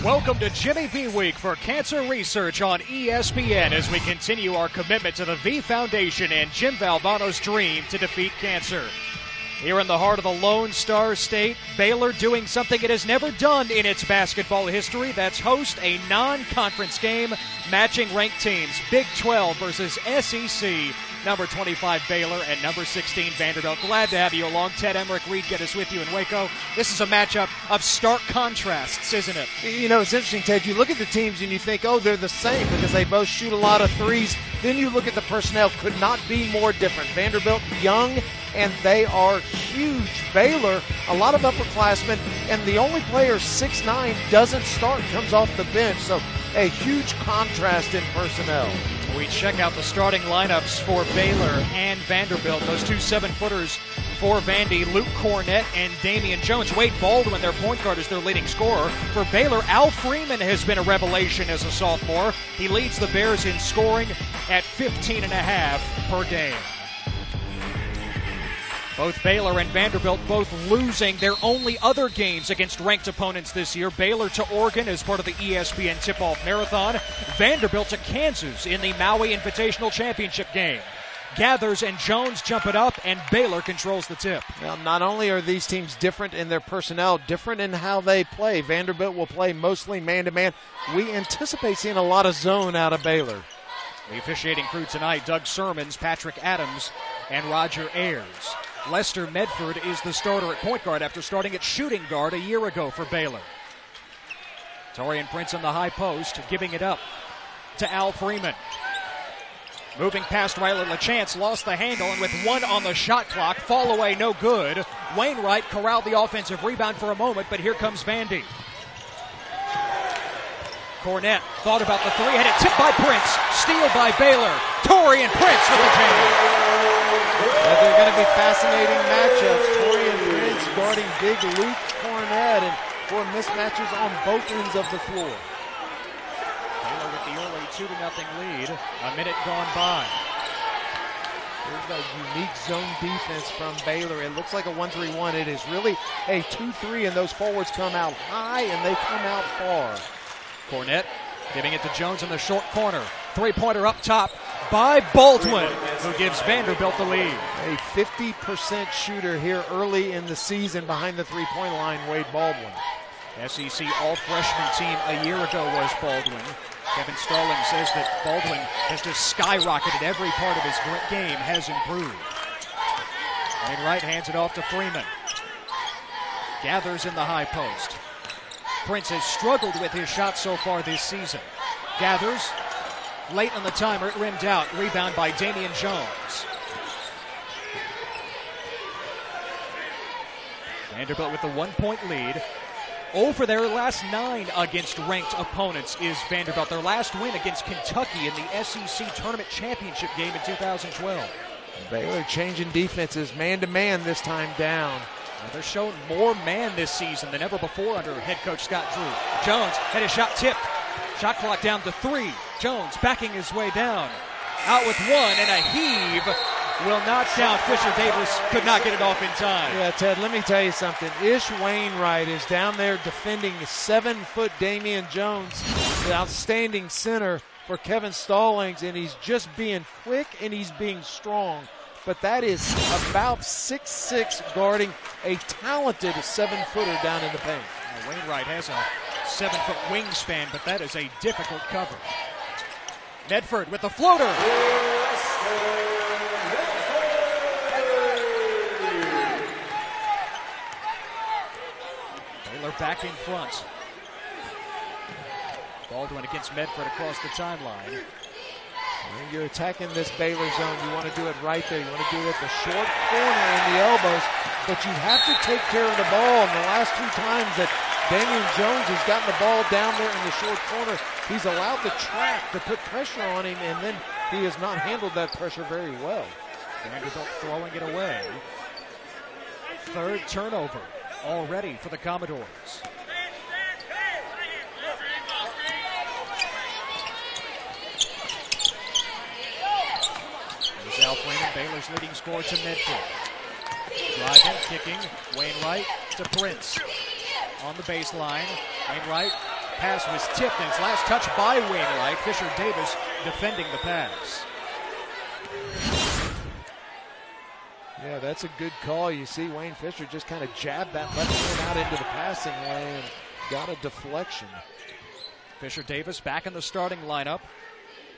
Welcome to Jimmy V Week for Cancer Research on ESPN as we continue our commitment to the V Foundation and Jim Valvano's dream to defeat cancer. Here in the heart of the Lone Star State, Baylor doing something it has never done in its basketball history. That's host a non-conference game matching ranked teams. Big 12 versus SEC. Number 25 Baylor and number 16 Vanderbilt. Glad to have you along. Ted Emmerich Reed get us with you in Waco. This is a matchup of stark contrasts, isn't it? You know, it's interesting, Ted. You look at the teams and you think, oh, they're the same because they both shoot a lot of threes. Then you look at the personnel, could not be more different. Vanderbilt, young, and they are huge. Baylor, a lot of upperclassmen, and the only player 6'9" doesn't start, comes off the bench. So a huge contrast in personnel. We check out the starting lineups for Baylor and Vanderbilt. Those two 7-footers for Vandy, Luke Cornett and Damian Jones. Wade Baldwin, their point guard, is their leading scorer. For Baylor, Al Freeman has been a revelation as a sophomore. He leads the Bears in scoring at 15.5 per game. Both Baylor and Vanderbilt both losing their only other games against ranked opponents this year. Baylor to Oregon as part of the ESPN Tip-Off Marathon. Vanderbilt to Kansas in the Maui Invitational Championship game. Gathers and Jones jump it up, and Baylor controls the tip. Well, not only are these teams different in their personnel, different in how they play. Vanderbilt will play mostly man-to-man. We anticipate seeing a lot of zone out of Baylor. The officiating crew tonight, Doug Sermons, Patrick Adams, and Roger Ayers. Lester Medford is the starter at point guard after starting at shooting guard a year ago for Baylor. Torian Prince on the high post, giving it up to Al Freeman. Moving past Ryler LaChance, lost the handle, and with one on the shot clock, fall away no good. Wainwright corralled the offensive rebound for a moment, but here comes Vandy. Cornett thought about the three, had it tipped by Prince, steal by Baylor. Torian Prince with the jam. They're going to be fascinating matchups. Torian Prince guarding big Luke Cornett, and for mismatches on both ends of the floor. Baylor with the early 2-0 lead. A minute gone by. There's that unique zone defense from Baylor. It looks like a 1-3-1. It is really a 2-3, and those forwards come out high and they come out far. Cornett giving it to Jones in the short corner. Three-pointer up top by Baldwin, who gives Vanderbilt the lead. A 50% shooter here early in the season behind the three-point line, Wade Baldwin. SEC all-freshman team a year ago was Baldwin. Kevin Starling says that Baldwin has just skyrocketed. Every part of his game has improved. Wainwright hands it off to Freeman. Gathers in the high post. Prince has struggled with his shot so far this season. Gathers. Late on the timer, it rimmed out. Rebound by Damian Jones. Vanderbilt with the 1-point lead. Over their last 9 against ranked opponents is Vanderbilt. Their last win against Kentucky in the SEC Tournament Championship game in 2012. Baylor changing defenses, man-to-man this time down. They're showing more man this season than ever before under head coach Scott Drew. Jones had his shot tipped. Shot clock down to 3. Jones backing his way down. Out with 1 and a heave. Will not count. Fisher Davis could not get it off in time. Yeah, Ted, let me tell you something. Ish Wainwright is down there defending 7-foot Damian Jones, the outstanding center for Kevin Stallings, and he's just being quick and he's being strong. But that is about 6'6", guarding a talented 7-footer down in the paint. Now, Wainwright has a 7-foot wingspan, but that is a difficult cover. Medford with the floater. Baylor back in front. Baldwin against Medford across the timeline. When you're attacking this Baylor zone, you want to do it right there. You want to do it at the short corner in the elbows, but you have to take care of the ball. And the last 2 times that Damian Jones has gotten the ball down there in the short corner, he's allowed the track to put pressure on him, and then he has not handled that pressure very well. Vanderbilt throwing it away. 3rd turnover already for the Commodores. Al Freeman, Baylor's leading scorer, to Medford. Driving, kicking, Wainwright to Prince. on the baseline. Wainwright, pass was tipped, and it's last touch by Wainwright. Fisher Davis defending the pass. Yeah, that's a good call. You see Wayne Fisher just kind of jabbed that left hand out into the passing lane and got a deflection. Fisher Davis back in the starting lineup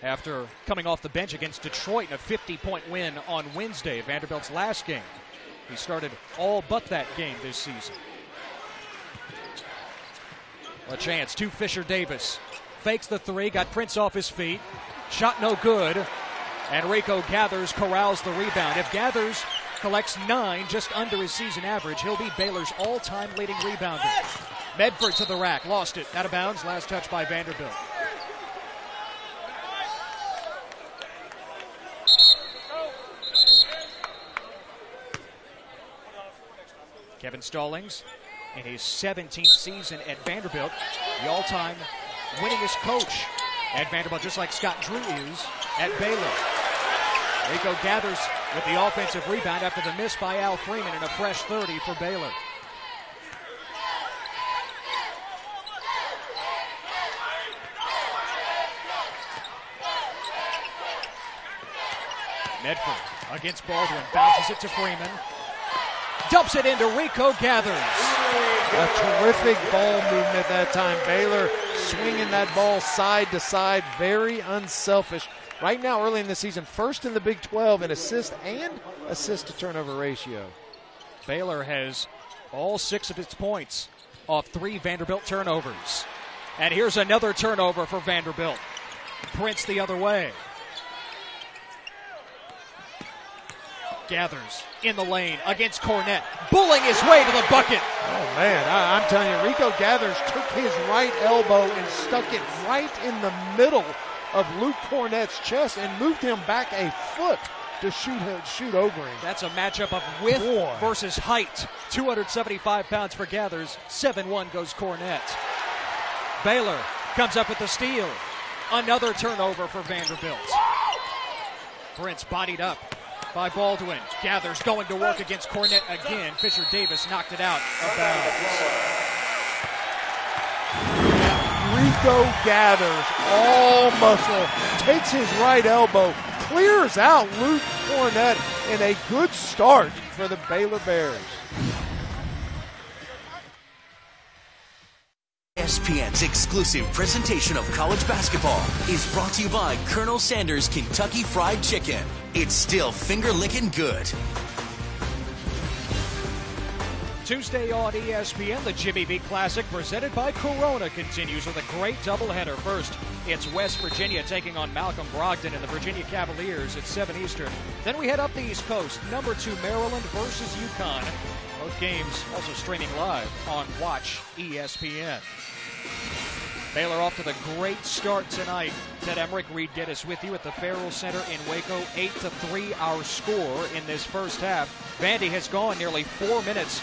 after coming off the bench against Detroit in a 50-point win on Wednesday, Vanderbilt's last game. He started all but that game this season. A chance to Fisher Davis. Fakes the three, got Prince off his feet. Shot no good. And Rico Gathers corrals the rebound. If Gathers collects 9, just under his season average, he'll be Baylor's all-time leading rebounder. Medford to the rack, lost it, out of bounds, last touch by Vanderbilt. Kevin Stallings, in his 17th season at Vanderbilt, the all-time winningest coach at Vanderbilt, just like Scott Drew is at Baylor. Rico Gathers with the offensive rebound after the miss by Al Freeman, and a fresh 30 for Baylor. Medford against Baldwin, bounces it to Freeman. Dumps it into Rico Gathers. A terrific ball movement that time. Baylor swinging that ball side to side, very unselfish. Right now, early in the season, first in the Big 12 in assist and assist to turnover ratio. Baylor has all 6 of its points off 3 Vanderbilt turnovers. And here's another turnover for Vanderbilt. Prince the other way. Gathers in the lane against Cornett, bullying his way to the bucket. Oh, man, I'm telling you, Rico Gathers took his right elbow and stuck it right in the middle of Luke Cornett's chest and moved him back a foot to shoot over him. That's a matchup of width versus height. 275 pounds for Gathers, 7-1 goes Cornett. Baylor comes up with the steal. Another turnover for Vanderbilt. Prince bodied up by Baldwin. Gathers going to work against Cornett again. Fisher Davis knocked it out of bounds. Rico Gathers, all muscle, takes his right elbow, clears out Luke Cornett, and a good start for the Baylor Bears. ESPN's exclusive presentation of college basketball is brought to you by Colonel Sanders Kentucky Fried Chicken. It's still finger-licking good. Tuesday on ESPN, the Jimmy V Classic presented by Corona continues with a great doubleheader. First, it's West Virginia taking on Malcolm Brogdon and the Virginia Cavaliers at 7 Eastern. Then we head up the East Coast, number 2 Maryland versus UConn. Both games also streaming live on Watch ESPN. Baylor off to the great start tonight. Ted Emmerich, Reed Geddes with you at the Farrell Center in Waco. 8-3 our score in this first half. Vandy has gone nearly 4 minutes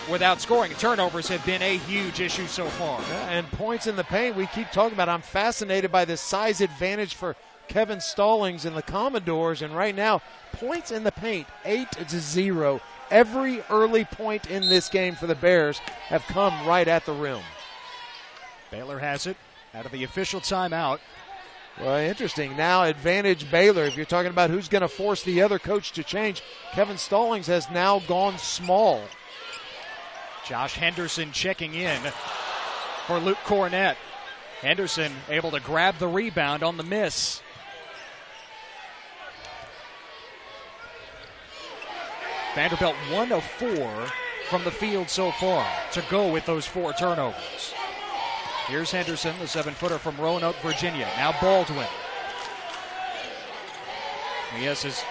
without scoring. Turnovers have been a huge issue so far. Yeah, and points in the paint, we keep talking about. I'm fascinated by this size advantage for Kevin Stallings and the Commodores. And right now, points in the paint, 8-0. Every early point in this game for the Bears have come right at the rim. Baylor has it out of the official timeout. Well, interesting. Now advantage Baylor. If you're talking about who's going to force the other coach to change, Kevin Stallings has now gone small. Josh Henderson checking in for Luke Cornett. Henderson able to grab the rebound on the miss. Vanderbilt 1 of 4 from the field so far to go with those 4 turnovers. Here's Henderson, the 7-footer from Roanoke, Virginia. Now Baldwin. Yes, as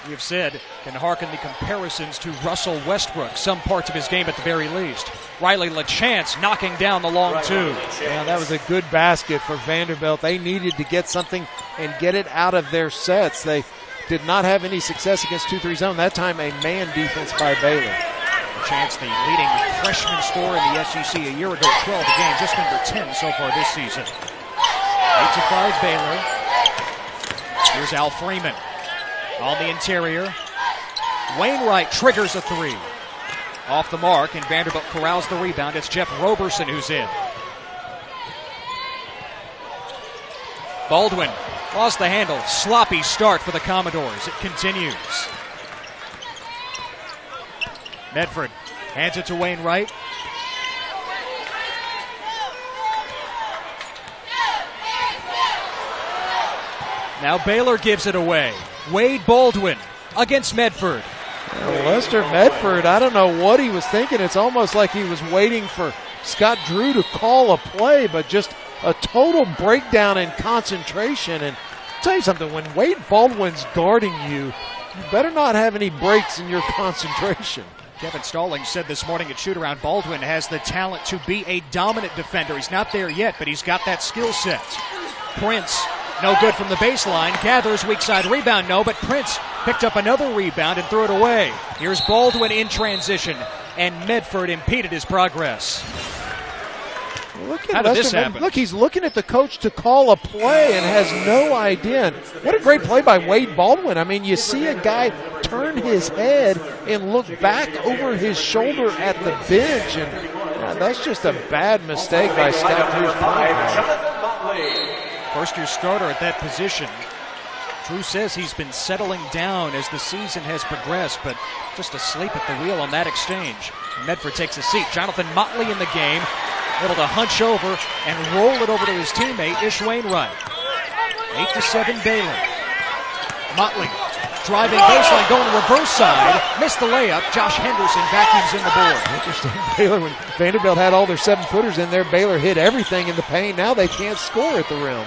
you've said, can hearken the comparisons to Russell Westbrook, some parts of his game at the very least. Riley LaChance knocking down the long 2. Yeah, that was a good basket for Vanderbilt. They needed to get something and get it out of their sets. They did not have any success against 2-3 zone. That time a man defense by Baylor. LaChance, the leading freshman scorer in the SEC a year ago, 12 a game, just under 10 so far this season. 8-5 Baylor. Here's Al Freeman on the interior. Wainwright triggers a 3. Off the mark, and Vanderbilt corrals the rebound. It's Jeff Roberson who's in. Baldwin lost the handle. Sloppy start for the Commodores. It continues. Medford hands it to Wainwright. Now Baylor gives it away. Wade Baldwin against Medford. Lester Medford, I don't know what he was thinking. It's almost like he was waiting for Scott Drew to call a play, but just a total breakdown in concentration. And I'll tell you something, when Wade Baldwin's guarding you, you better not have any breaks in your concentration. Kevin Stallings said this morning at shoot-around, Baldwin has the talent to be a dominant defender. He's not there yet, but he's got that skill set. Prince, no good from the baseline. Gathers, weak side rebound, no, but Prince picked up another rebound and threw it away. Here's Baldwin in transition, and Medford impeded his progress. Look at How did this happen? Look, he's looking at the coach to call a play and has no idea. What a great play by Wade Baldwin. I mean, you see a guy turn his head and look back over his shoulder at the bench, and that's just a bad mistake by Scott Drew's play. First-year starter at that position. Drew says he's been settling down as the season has progressed, but just asleep at the wheel on that exchange. Medford takes a seat. Jonathan Motley in the game, able to hunch over and roll it over to his teammate, Ish Wainwright. 8-7 Baylor. Motley driving baseline, going to reverse side. Missed the layup. Josh Henderson vacuums in the board. Interesting. Baylor, when Vanderbilt had all their 7-footers in there, Baylor hit everything in the paint. Now they can't score at the rim.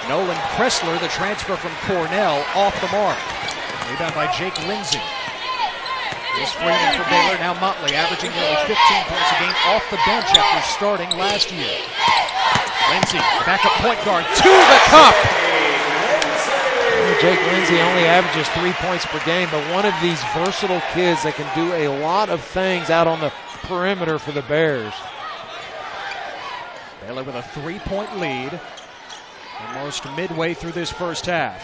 Nolan Kressler, the transfer from Cornell, off the mark. Rebound by Jake Lindsey. Here's Freeman for Baylor. Now Motley averaging nearly 15 points a game off the bench after starting last year. Lindsey, backup point guard, to the cup. Jake Lindsey only averages 3 points per game, but one of these versatile kids that can do a lot of things out on the perimeter for the Bears. Baylor with a 3-point lead, almost midway through this first half.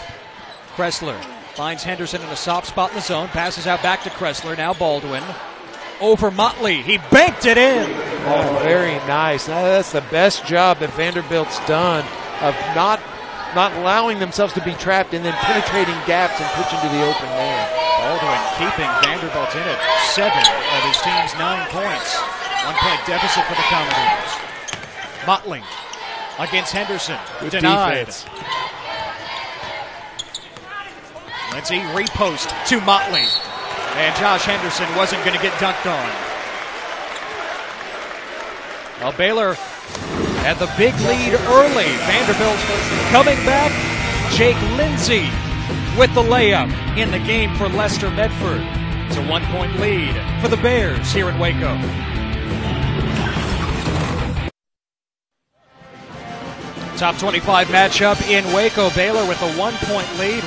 Kressler finds Henderson in a soft spot in the zone, passes out back to Kressler, now Baldwin. Over Motley, he banked it in. Oh, very nice. Now, that's the best job that Vanderbilt's done of not allowing themselves to be trapped and then penetrating gaps and pushing to the open man. Baldwin keeping Vanderbilt in it. 7 of his team's 9 points. 1-point deficit for the Commodores. Motley against Henderson. Good denied. Defense. Lindsey repost to Motley. And Josh Henderson wasn't going to get dunked on. Well, Baylor had the big lead early. Vanderbilt coming back. Jake Lindsey with the layup in the game for Lester Medford. It's a 1-point lead for the Bears here in Waco. Top 25 matchup in Waco. Baylor with a 1-point lead.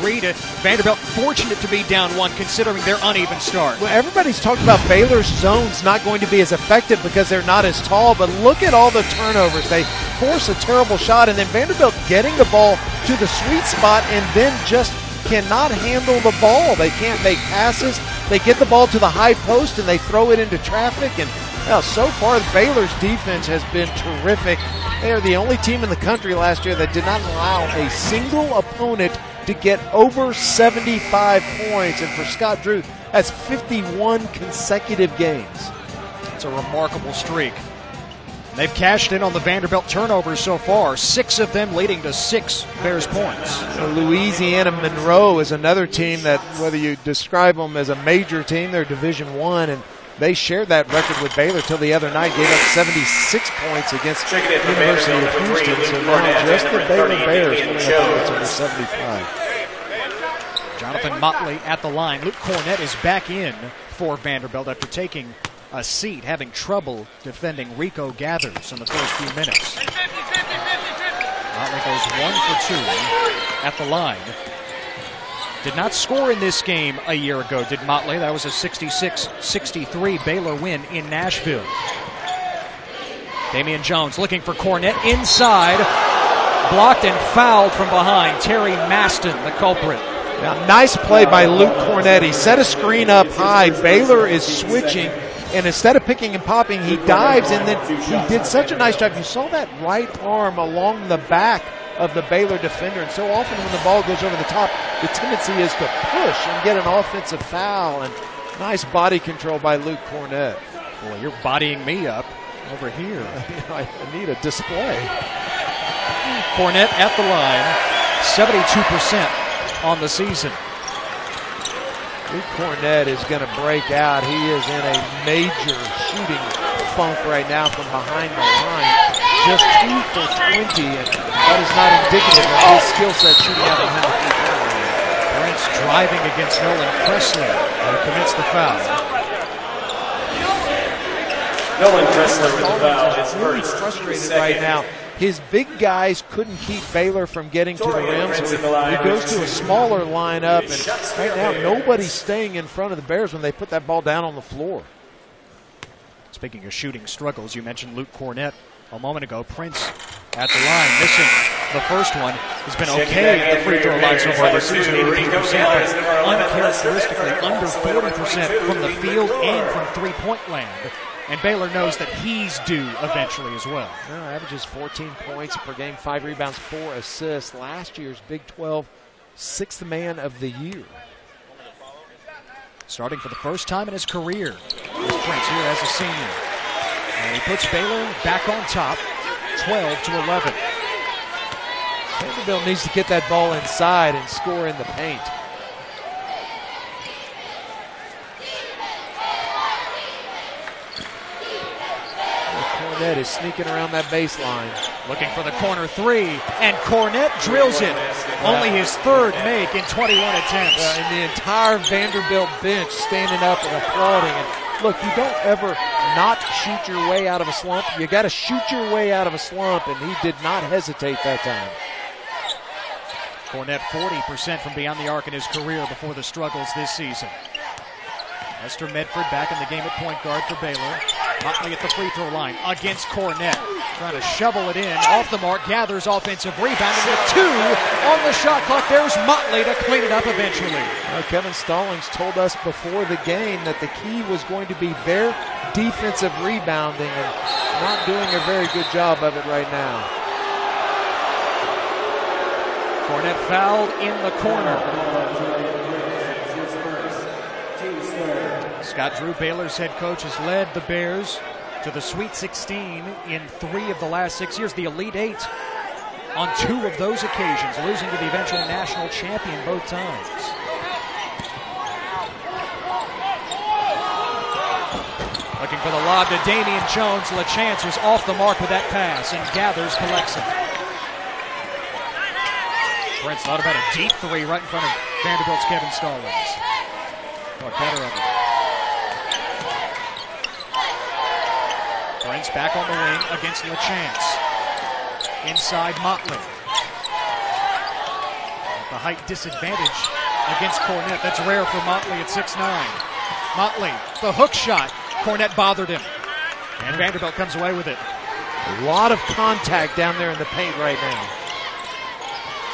Vanderbilt fortunate to be down 1 considering their uneven start. Well, everybody's talked about Baylor's zones not going to be as effective because they're not as tall, but look at all the turnovers. They force a terrible shot, and then Vanderbilt getting the ball to the sweet spot and then just cannot handle the ball. They can't make passes. They get the ball to the high post and they throw it into traffic. And so far, Baylor's defense has been terrific. They are the only team in the country last year that did not allow a single opponent to get over 75 points. And for Scott Drew, that's 51 consecutive games. It's a remarkable streak. They've cashed in on the Vanderbilt turnovers so far, 6 of them leading to 6 Bears points. Louisiana Monroe is another team that, whether you describe them as a major team, they're Division I, and they shared that record with Baylor till the other night, gave up 76 points against the University of Houston. So now just the Baylor Bears putting up points over 75. Jonathan Motley at the line. Luke Cornett is back in for Vanderbilt after taking a seat, having trouble defending Rico Gathers in the first few minutes. Motley goes 1 for 2 at the line. Did not score in this game a year ago, did Motley? That was a 66-63 Baylor win in Nashville. Damian Jones looking for Cornett inside. Blocked and fouled from behind. Terry Maston, the culprit. Now, nice play by Luke Cornett. He set a screen up high. Baylor is switching. And instead of picking and popping, he dives, and then he did such a nice job. You saw that right arm along the back of the Baylor defender, and so often when the ball goes over the top, the tendency is to push and get an offensive foul, and nice body control by Luke Cornett. Boy, you're bodying me up over here. I need a display. Cornett at the line, 72% on the season. Luke Cornett is going to break out. He is in a major shooting funk right now from behind the line. Just 2 for 20, and that is not indicative of his skill set shooting out behind the three-point line. Prince driving against Nolan Kressler, who commits the foul. Nolan Kressler with the foul. He's really frustrated right now. His big guys couldn't keep Baylor from getting to the rim, so he goes to a smaller lineup, and right now nobody's staying in front of the Bears when they put that ball down on the floor. Speaking of shooting struggles, you mentioned Luke Cornett a moment ago. Prince at the line, missing the first one. He's been okay at the free throw line so far this season, 82%, but uncharacteristically under 40% from the field and from three-point land. And Baylor knows that he's due eventually as well. No, averages 14 points per game, 5 rebounds, 4 assists. Last year's Big 12 sixth man of the year. Starting for the first time in his career is Prince here as a senior. And he puts Baylor back on top, 12-11. Vanderbilt needs to get that ball inside and score in the paint. Cornett is sneaking around that baseline. Looking for the corner three, and Cornett drills it. Only his third make in 21 attempts. And the entire Vanderbilt bench standing up and applauding. And look, you don't ever not shoot your way out of a slump. You got to shoot your way out of a slump, and he did not hesitate that time. Cornett 40% from beyond the arc in his career before the struggles this season. Esther Medford back in the game at point guard for Baylor. Motley at the free throw line against Cornett. Trying to shovel it in. Off the mark, gathers offensive rebound. And with 2 on the shot clock, there's Motley to clean it up eventually. Kevin Stallings told us before the game that the key was going to be their defensive rebounding, and not doing a very good job of it right now. Cornett fouled in the corner. Scott Drew, Baylor's head coach, has led the Bears to the Sweet 16 in 3 of the last 6 years, the Elite 8 on 2 of those occasions, losing to the eventual national champion both times. Looking for the lob to Damian Jones. LaChance was off the mark with that pass, and gathers, collects it. Prince thought about a deep 3 right in front of Vanderbilt's Kevin Stallings. Thought better of it. Prince back on the wing against LaChance. Inside Motley. At the height disadvantage against Cornett. That's rare for Motley at 6'9". Motley, the hook shot. Cornett bothered him. And Vanderbilt comes away with it. A lot of contact down there in the paint right now.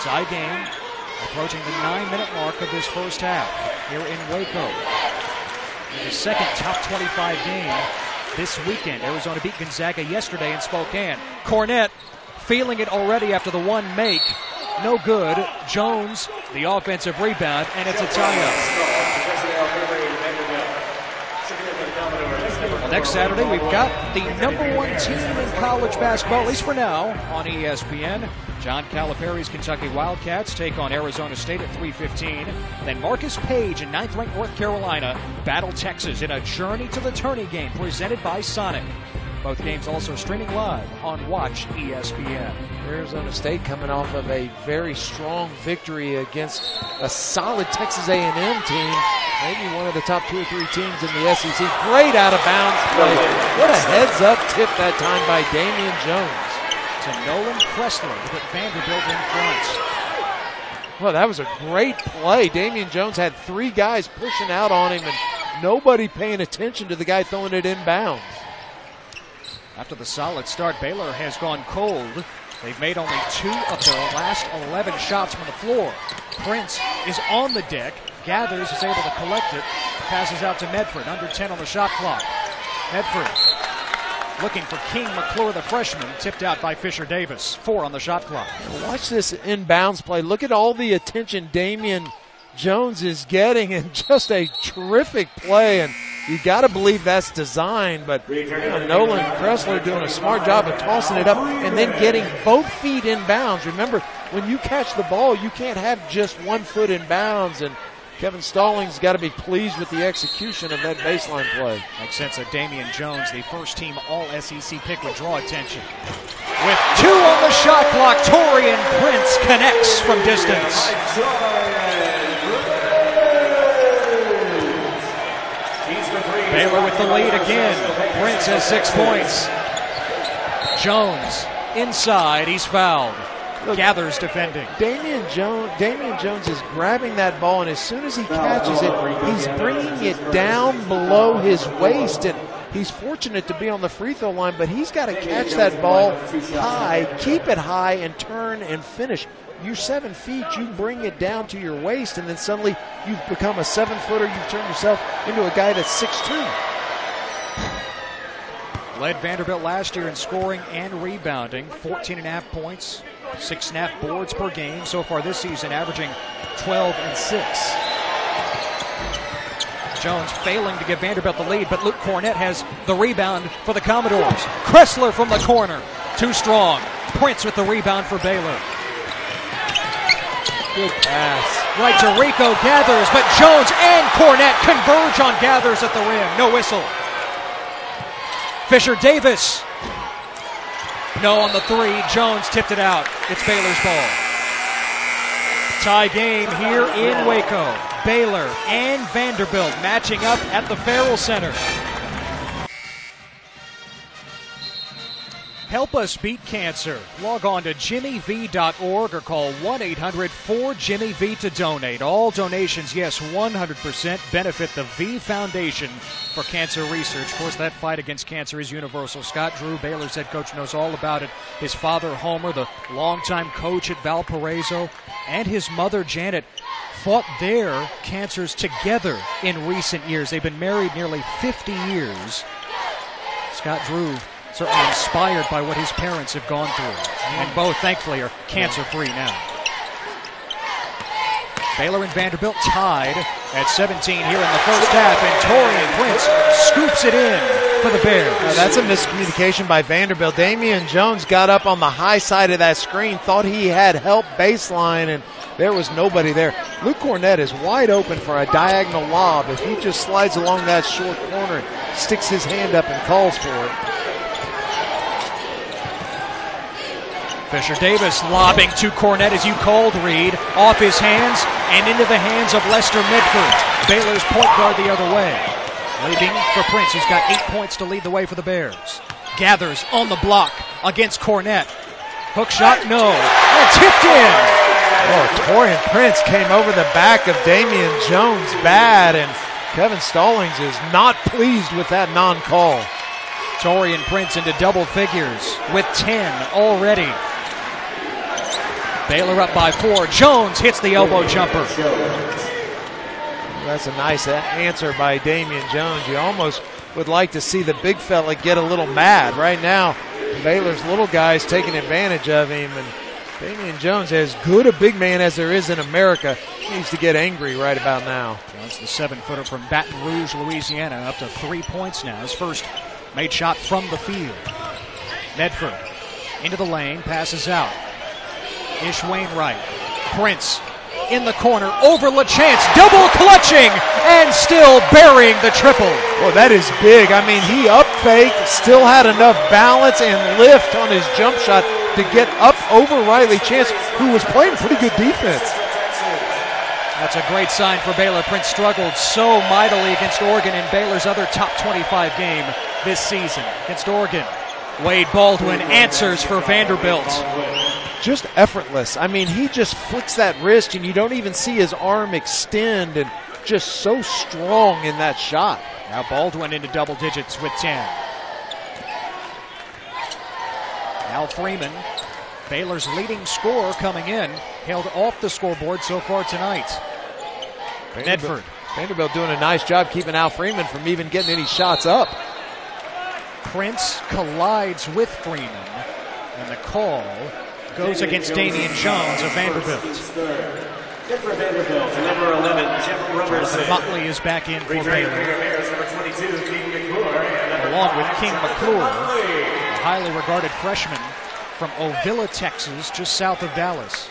Tie game approaching the 9-minute mark of this first half here in Waco. The second top 25 game this weekend. Arizona beat Gonzaga yesterday in Spokane. Cornett feeling it already after the 1 make. No good. Jones, the offensive rebound, and it's a tie-up. Well, next Saturday, we've got the #1 team in college basketball, at least for now, on ESPN. John Calipari's Kentucky Wildcats take on Arizona State at 3:15. Then Marcus Page and 9th-ranked North Carolina battle Texas in a journey to the tourney game presented by Sonic. Both games also streaming live on Watch ESPN. Arizona State coming off of a very strong victory against a solid Texas A&M team. Maybe one of the top 2 or 3 teams in the SEC. Great out-of-bounds play. What a heads-up tip that time by Damian Jones. To Nolan Kressler to put Vanderbilt in front. Well, that was a great play. Damian Jones had 3 guys pushing out on him and nobody paying attention to the guy throwing it inbounds. After the solid start, Baylor has gone cold. They've made only 2 of their last 11 shots from the floor. Prince is on the deck. Gathers, is able to collect it. Passes out to Medford. Under 10 on the shot clock. Medford looking for King McClure, the freshman, tipped out by Fisher Davis. 4 on the shot clock. Watch this inbounds play. Look at all the attention Damian Jones is getting, and just a terrific play. And you got to believe that's designed, but Nolan Kressler doing a smart job of tossing it up and then getting both feet in bounds. Remember, when you catch the ball, you can't have just 1 foot in bounds, and Kevin Stallings got to be pleased with the execution of that baseline play. Makes sense that Damian Jones, the first-team All-SEC pick, would draw attention. With 2 on the shot clock, Torian Prince connects from distance. Baylor with the lead again. Prince has 6 points. Jones inside. He's fouled. Look, Gathers defending. Damian Jones is grabbing that ball, and as soon as he catches it, he's bringing it down below his waist. And he's fortunate to be on the free throw line, but he's got to catch that ball high, keep it high, and turn and finish. You're 7 feet, you bring it down to your waist, and then suddenly you've become a 7-footer. You've turned yourself into a guy that's 6'2". Led Vanderbilt last year in scoring and rebounding, 14.5 points, 6.5 boards per game. So far this season, averaging 12 and 6. Jones failing to give Vanderbilt the lead, but Luke Cornett has the rebound for the Commodores. Kressler from the corner, too strong. Prince with the rebound for Baylor. Good pass. Right to Rico Gathers, but Jones and Cornett converge on Gathers at the rim. No whistle. Fisher Davis. No on the 3. Jones tipped it out. It's Baylor's ball. Tie game here in Waco. Baylor and Vanderbilt matching up at the Farrell Center. Help us beat cancer. Log on to jimmyv.org or call 1-800-4-JIMMY-V to donate. All donations, yes, 100% benefit the V Foundation for Cancer Research. Of course, that fight against cancer is universal. Scott Drew, Baylor's head coach, knows all about it. His father, Homer, the longtime coach at Valparaiso, and his mother, Janet, fought their cancers together in recent years. They've been married nearly 50 years. Scott Drew certainly inspired by what his parents have gone through. And both, thankfully, are cancer-free now. Baylor and Vanderbilt tied at 17 here in the first half, and Torian Prince scoops it in for the Bears. That's a miscommunication by Vanderbilt. Damian Jones got up on the high side of that screen, thought he had help baseline, and there was nobody there. Luke Cornett is wide open for a diagonal lob. If he just slides along that short corner and sticks his hand up and calls for it. Fisher Davis lobbing to Cornett, as you called, Reed, off his hands and into the hands of Lester Medford. Baylor's point guard the other way. Leading for Prince, who's got 8 points to lead the way for the Bears. Gathers on the block against Cornett. Hook shot, no. And tipped in. Oh, Torian Prince came over the back of Damian Jones bad, and Kevin Stallings is not pleased with that non-call. Torian Prince into double figures with 10 already. Baylor up by 4. Jones hits the elbow jumper. That's a nice answer by Damian Jones. You almost would like to see the big fella get a little mad. Right now, Baylor's little guy's taking advantage of him, and Damian Jones, as good a big man as there is in America, needs to get angry right about now. Jones, the 7-footer from Baton Rouge, Louisiana, up to 3 points now. His first made shot from the field. Medford into the lane, passes out. Ish Wainwright. Prince in the corner, over LaChance, double clutching, and still burying the triple. Well, that is big. I mean, he up-faked, still had enough balance and lift on his jump shot to get up over Riley Chance, who was playing pretty good defense. That's a great sign for Baylor. Prince struggled so mightily against Oregon in Baylor's other top 25 game this season. Against Oregon, Wade Baldwin answers for Vanderbilt. Just effortless. I mean, he just flicks that wrist, and you don't even see his arm extend, and just so strong in that shot. Now Baldwin into double digits with 10. Al Freeman, Baylor's leading scorer coming in, held off the scoreboard so far tonight. Medford. Vanderbilt doing a nice job keeping Al Freeman from even getting any shots up. Prince collides with Freeman, and the call goes against Damian Jones of Vanderbilt. Good for Vanderbilt, number 11, Jeff Robertson. Motley is back in for Baylor, Number 22, King McClure. along with King McClure, a highly regarded freshman from Ovilla, Texas, just south of Dallas.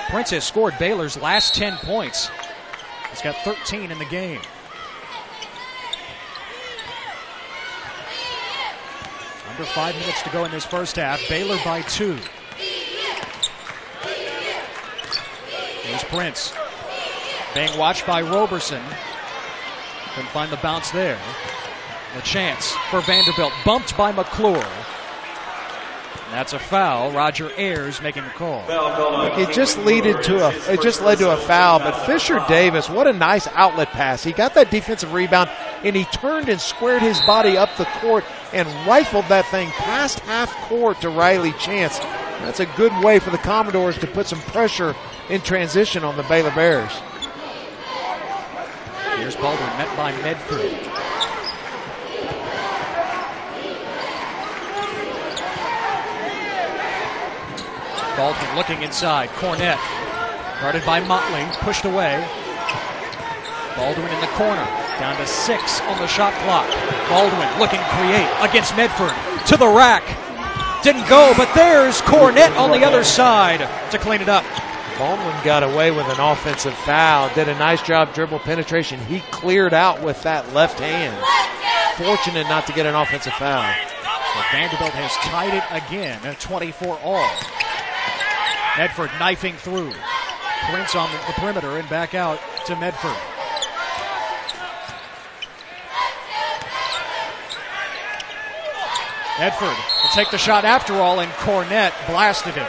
Prince has scored Baylor's last 10 points. He's got 13 in the game. Under 5 minutes to go in this first half. Baylor by 2. Here's Prince. Being watched by Roberson. Couldn't find the bounce there. A chance for Vanderbilt. Bumped by McClure. And that's a foul. Roger Ayers making the call. It just led to a foul, but Fisher Davis, what a nice outlet pass. He got that defensive rebound, and he turned and squared his body up the court and rifled that thing past half court to Riley Chance. That's a good way for the Commodores to put some pressure in transition on the Baylor Bears. Here's Baldwin met by Medford. Baldwin looking inside. Cornett guarded by Motley, pushed away. Baldwin in the corner, down to 6 on the shot clock. Baldwin looking to create against Medford, to the rack. Didn't go, but there's Cornett on the other side to clean it up. Baldwin got away with an offensive foul, did a nice job dribble penetration. He cleared out with that left hand. Fortunate not to get an offensive foul. So Vanderbilt has tied it again at 24 all. Medford knifing through. Prince on the perimeter and back out to Medford. Medford will take the shot after all, and Cornett blasted him.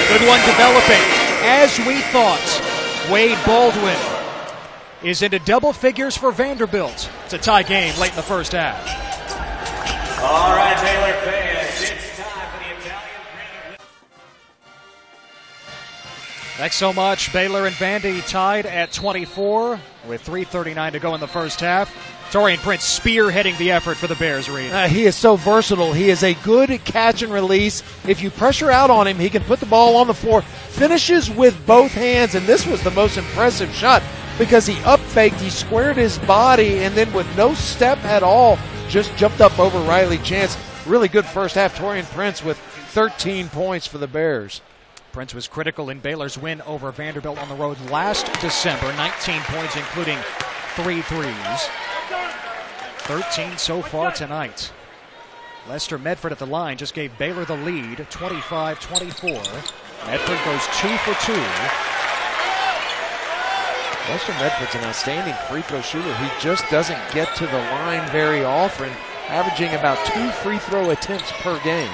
Good one developing. As we thought, Wade Baldwin is into double figures for Vanderbilt. It's a tie game late in the first half. All right, Baylor fans, it's time for the Italian Grand. Thanks so much. Baylor and Vandy tied at 24 with 3:39 to go in the first half. Torian Prince spearheading the effort for the Bears, Reed. He is so versatile. He is a good catch and release. If you pressure out on him, he can put the ball on the floor. Finishes with both hands, and this was the most impressive shot because he up-faked, he squared his body, and then with no step at all, just jumped up over Riley Chance. Really good first half. Torian Prince with 13 points for the Bears. Prince was critical in Baylor's win over Vanderbilt on the road last December. 19 points, including 3 threes. 13 so far tonight. Lester Medford at the line just gave Baylor the lead, 25-24. Medford goes 2 for 2. Lester Medford's an outstanding free throw shooter. He just doesn't get to the line very often, averaging about 2 free throw attempts per game.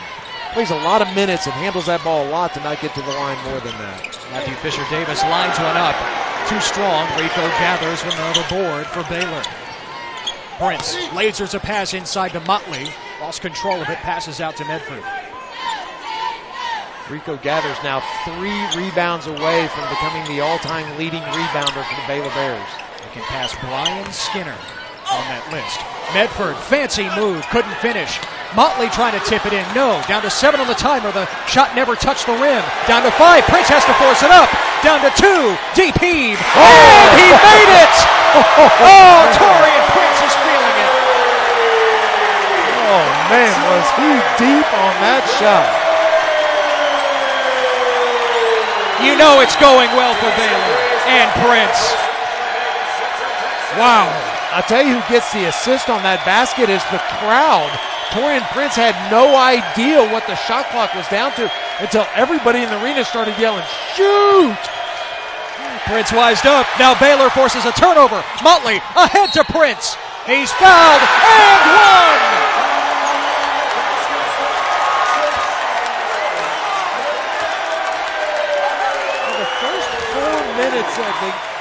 Plays a lot of minutes and handles that ball a lot to not get to the line more than that. Matthew Fisher Davis lines one up. Too strong. Rico gathers with another board for Baylor. Prince lasers a pass inside to Motley. Lost control of it, passes out to Medford. Rico gathers now 3 rebounds away from becoming the all-time leading rebounder for the Baylor Bears. They can pass Brian Skinner on that list. Medford, fancy move, couldn't finish. Motley trying to tip it in, no. Down to 7 on the timer, the shot never touched the rim. Down to 5, Prince has to force it up. Down to 2, deep heave, and he made it! Oh, Torian Prince is feeling it. Oh man, was he deep on that shot. You know it's going well for Baylor and Prince. Wow. I'll tell you who gets the assist on that basket is the crowd. Torian Prince had no idea what the shot clock was down to until everybody in the arena started yelling, shoot! Prince wised up. Now Baylor forces a turnover. Motley ahead to Prince. He's fouled and one!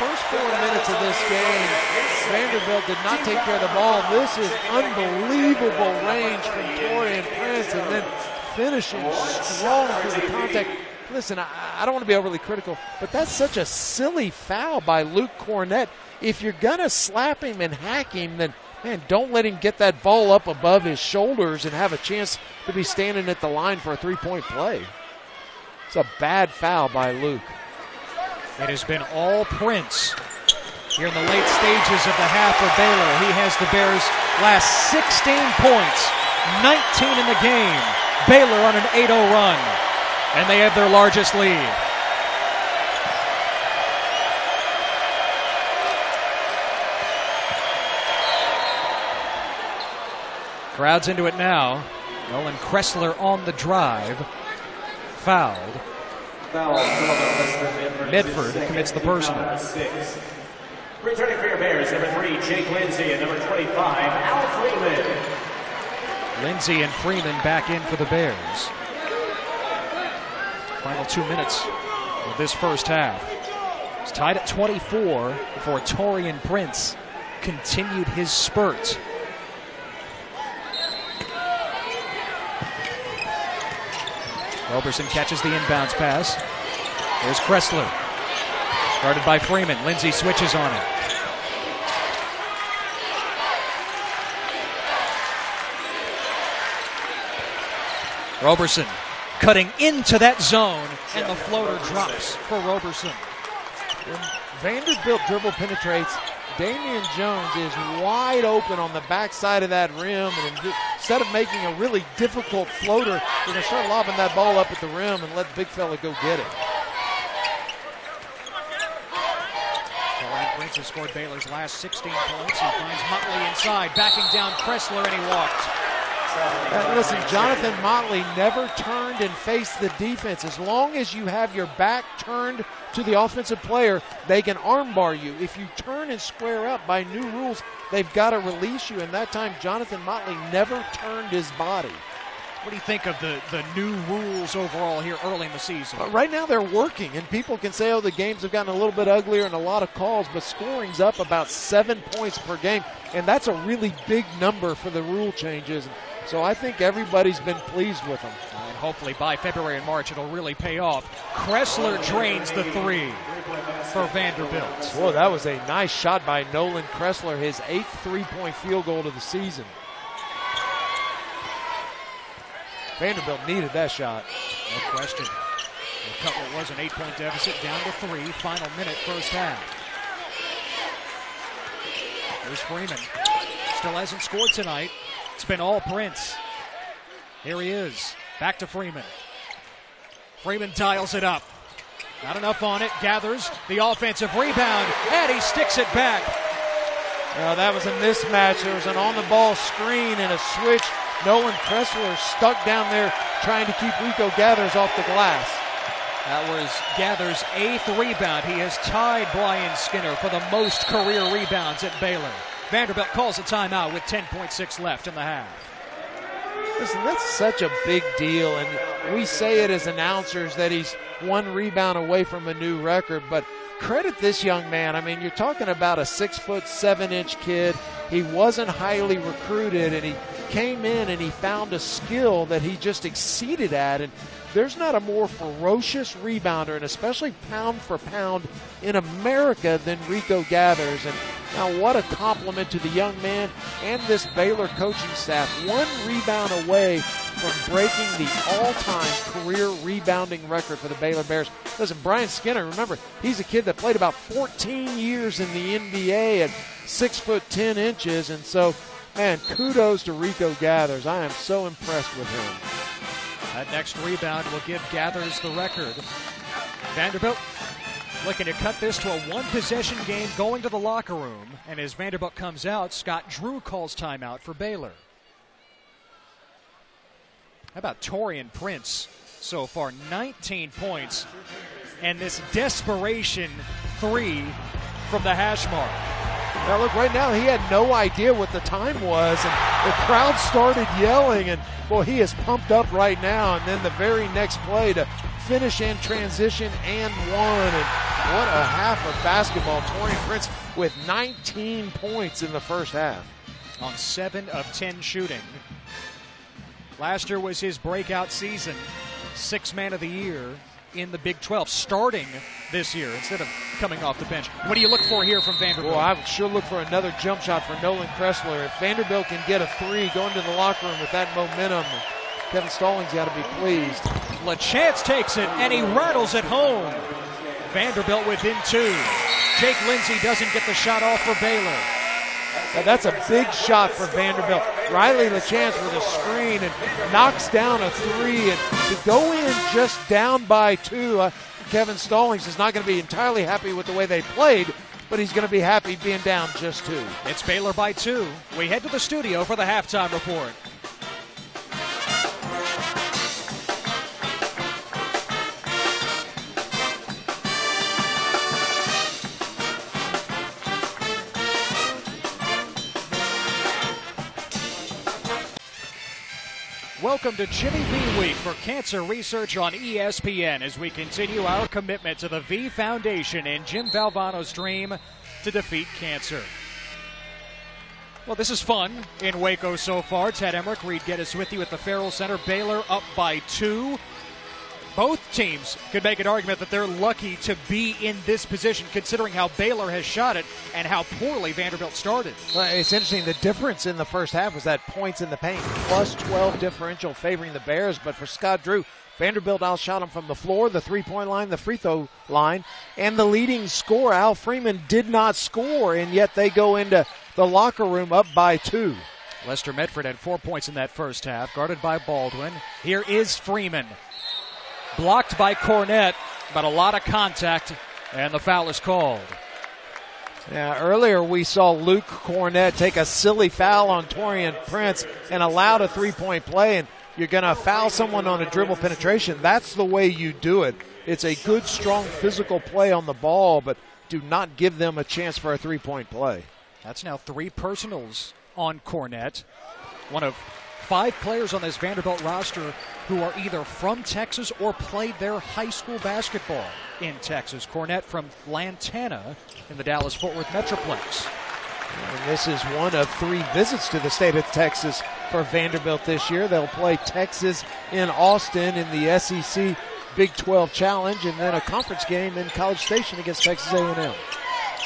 First 4 minutes of this game, Vanderbilt did not take care of the ball. This is unbelievable range from Torian Prince, and then finishing strong through the contact. listen, I don't want to be overly critical, but that's such a silly foul by Luke Cornett. If you're going to slap him and hack him, then, man, don't let him get that ball up above his shoulders and have a chance to be standing at the line for a three-point play. It's a bad foul by Luke. It has been all Prince here in the late stages of the half for Baylor. He has the Bears' last 16 points, 19 in the game. Baylor on an 8-0 run, and they have their largest lead. Crowd's into it now. Nolan Kressler on the drive. Fouled. Medford commits the personal. Returning for your Bears, number 3, Jake Lindsey, and number 25, Al Freeman. Lindsey and Freeman back in for the Bears. Final 2 minutes of this first half. It's tied at 24 before Taurean Prince continued his spurt. Roberson catches the inbounds pass. There's Kressler. Guarded by Freeman. Lindsey switches on it. Roberson cutting into that zone, and the floater drops for Roberson. When Vanderbilt dribble penetrates, Damian Jones is wide open on the backside of that rim, and instead of making a really difficult floater, they're going to start lobbing that ball up at the rim and let the big fella go get it. Taurean Prince has scored Baylor's last 16 points. He finds Motley inside, backing down Kressler, and he walked. Listen, Jonathan Motley never turned and faced the defense. As long as you have your back turned to the offensive player, they can armbar you. If you turn and square up by new rules, they've got to release you. And that time, Jonathan Motley never turned his body. What do you think of the new rules overall here early in the season? Right now they're working, and people can say, oh, the games have gotten a little bit uglier and a lot of calls, but scoring's up about 7 points per game, and that's a really big number for the rule changes. So I think everybody's been pleased with them. And hopefully by February and March it'll really pay off. Kressler drains the three for Vanderbilt. Boy, that was a nice shot by Nolan Kressler, his 8th three-point field goal of the season. Vanderbilt needed that shot. No question. They'll cut what was an 8-point deficit down to 3. Final minute, first half. There's Freeman. Still hasn't scored tonight. It's been all Prince. Here he is. Back to Freeman. Freeman dials it up. Not enough on it. Gathers the offensive rebound, and he sticks it back. Well, that was a mismatch. There was an on-the-ball screen and a switch. Nolan Kressler stuck down there trying to keep Rico Gathers off the glass. That was Gathers' 8th rebound. He has tied Brian Skinner for the most career rebounds at Baylor. Vanderbilt calls a timeout with 10.6 left in the half. Listen, that's such a big deal, and we say it as announcers that he's 1 rebound away from a new record, but credit this young man. I mean, you're talking about a 6'7" kid. He wasn't highly recruited, and he came in and he found a skill that he just exceeded at, and there's not a more ferocious rebounder, and especially pound for pound in America, than Rico Gathers. And now what a compliment to the young man and this Baylor coaching staff. 1 rebound away from breaking the all-time career rebounding record for the Baylor Bears. Listen, Brian Skinner, remember, he's a kid that played about 14 years in the NBA at 6'10", and so, man, kudos to Rico Gathers. I am so impressed with him. That next rebound will give Gathers the record. Vanderbilt looking to cut this to a 1-possession game, going to the locker room. And as Vanderbilt comes out, Scott Drew calls timeout for Baylor. How about Taurean Prince so far? 19 points. And this desperation 3 from the hash mark. Now look, right now he had no idea what the time was, and the crowd started yelling, and boy, he is pumped up right now. And then the very next play to finish in transition and 1, and what a half of basketball. Taurean Prince with 19 points in the first half. On 7 of 10 shooting. Last year was his breakout season. 6th man of the year. in the Big 12, starting this year instead of coming off the bench. What do you look for here from Vanderbilt? Well, I would sure look for another jump shot for Nolan Kressler. If Vanderbilt can get a three going to the locker room with that momentum, Kevin Stallings got to be pleased. LaChance takes it, and he rattles it home. Vanderbilt within 2. Jake Lindsey doesn't get the shot off for Baylor. Now that's a big shot for Vanderbilt. Riley LaChance with a screen and knocks down a three. And to go in just down by 2, Kevin Stallings is not going to be entirely happy with the way they played, but he's going to be happy being down just 2. It's Baylor by 2. We head to the studio for the halftime report. Welcome to Jimmy V Week for Cancer Research on ESPN as we continue our commitment to the V Foundation and Jim Valvano's dream to defeat cancer. Well, this is fun in Waco so far. Ted Emmerich, Reed Geddes with you at the Farrell Center. Baylor up by 2. Both teams could make an argument that they're lucky to be in this position considering how Baylor has shot it and how poorly Vanderbilt started. Well, it's interesting. The difference in the first half was that points in the paint, plus 12 differential favoring the Bears. But for Scott Drew, Vanderbilt outshot him from the floor, the three-point line, the free throw line, and the leading scorer, Al Freeman, did not score, and yet they go into the locker room up by 2. Lester Medford had 4 points in that first half, guarded by Baldwin. Here is Freeman. Blocked by Cornette, but a lot of contact, and the foul is called. Yeah, earlier we saw Luke Cornette take a silly foul on Torian Prince and allowed a three-point play, and you're going to foul someone on a dribble penetration. That's the way you do it. It's a good, strong physical play on the ball, but do not give them a chance for a three-point play. That's now 3 personals on Cornette. One of 5 players on this Vanderbilt roster who are either from Texas or played their high school basketball in Texas. Cornette from Lantana in the Dallas-Fort Worth Metroplex. And this is one of 3 visits to the state of Texas for Vanderbilt this year. They'll play Texas in Austin in the SEC Big 12 Challenge, and then a conference game in College Station against Texas A&M.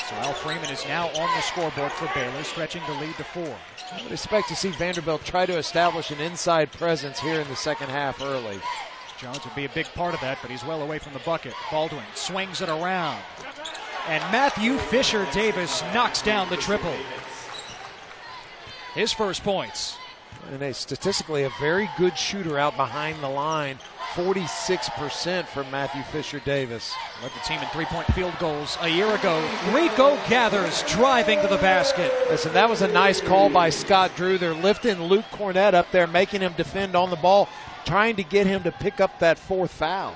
So Al Freeman is now on the scoreboard for Baylor, stretching the lead to 4. I would expect to see Vanderbilt try to establish an inside presence here in the second half early. Jones would be a big part of that, but he's well away from the bucket. Baldwin swings it around. And Matthew Fisher Davis knocks down the triple. His first points. And statistically a very good shooter out behind the line. 46% for Matthew Fisher Davis. Led the team in three-point field goals a year ago. Rico Gathers driving to the basket. Listen, that was a nice call by Scott Drew. They're lifting Luke Cornette up there, making him defend on the ball, trying to get him to pick up that 4th foul.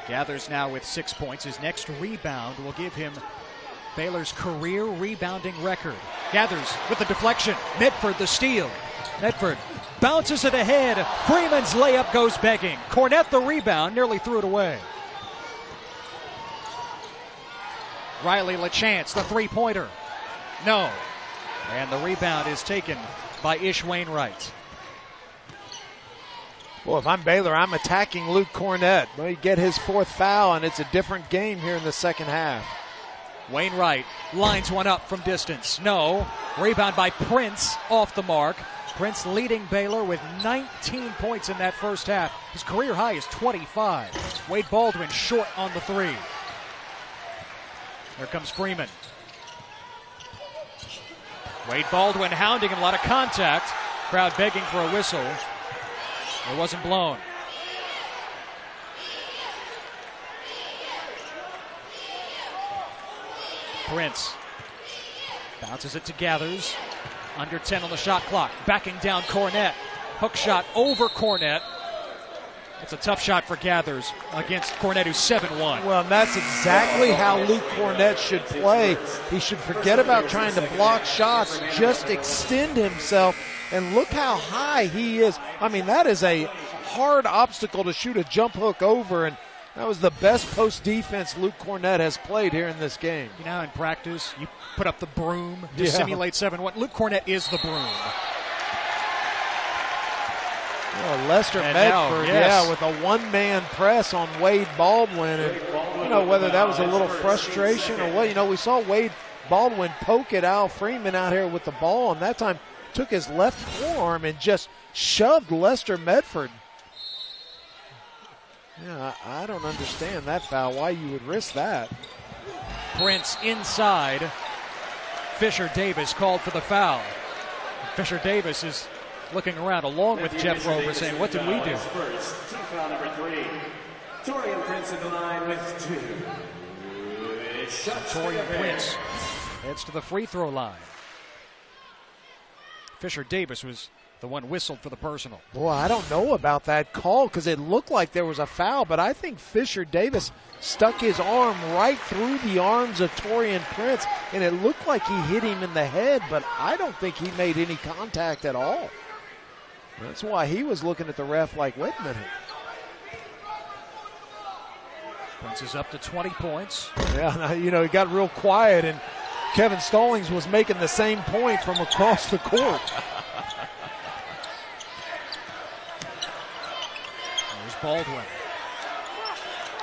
Gathers now with 6 points. His next rebound will give him Baylor's career rebounding record. Gathers with the deflection. Medford the steal. Medford bounces it ahead. Freeman's layup goes begging. Cornette the rebound, nearly threw it away. Riley LaChance, the three-pointer. No. And the rebound is taken by Ish Wainwright. Well, if I'm Baylor, I'm attacking Luke Cornette. Well, he get his 4th foul, and it's a different game here in the second half. Wainwright lines one up from distance. No. Rebound by Prince off the mark. Prince leading Baylor with 19 points in that first half. His career high is 25. Wade Baldwin short on the 3. Here comes Freeman. Wade Baldwin hounding him, a lot of contact. Crowd begging for a whistle. It wasn't blown. Prince bounces it to Gathers. Under 10 on the shot clock. Backing down Cornette. Hook shot over Cornette. It's a tough shot for Gathers against Cornette, who's 7-1. Well, that's exactly how Luke Cornette should play. He should forget about trying to block shots, just extend himself, and look how high he is. I mean, that is a hard obstacle to shoot a jump hook over, and that was the best post defense Luke Cornette has played here in this game. You know, in practice, you put up the broom to simulate 7-1. Luke Cornette is the broom. Oh, Lester And Medford, now, yes. yeah, with a one-man press on Wade Baldwin. And, you know, whether that was a little frustration or what, you know, we saw Wade Baldwin poke at Al Freeman out here with the ball, and that time took his left forearm and just shoved Lester Medford. Yeah, I don't understand that foul, why you would risk that. Prince inside. Fisher Davis called for the foul. Fisher Davis is looking around along with Jeff Rover saying, what did we do? Foul number 3. Torian Prince in the line with 2. Torian Prince heads to the free throw line. Fisher Davis was the one whistled for the personal. Boy, I don't know about that call because it looked like there was a foul, but I think Fisher Davis stuck his arm right through the arms of Torian Prince, and it looked like he hit him in the head, but I don't think he made any contact at all. That's why he was looking at the ref like, wait a minute. Prince is up to 20 points. Yeah, you know, it got real quiet, and Kevin Stallings was making the same point from across the court. There's Baldwin.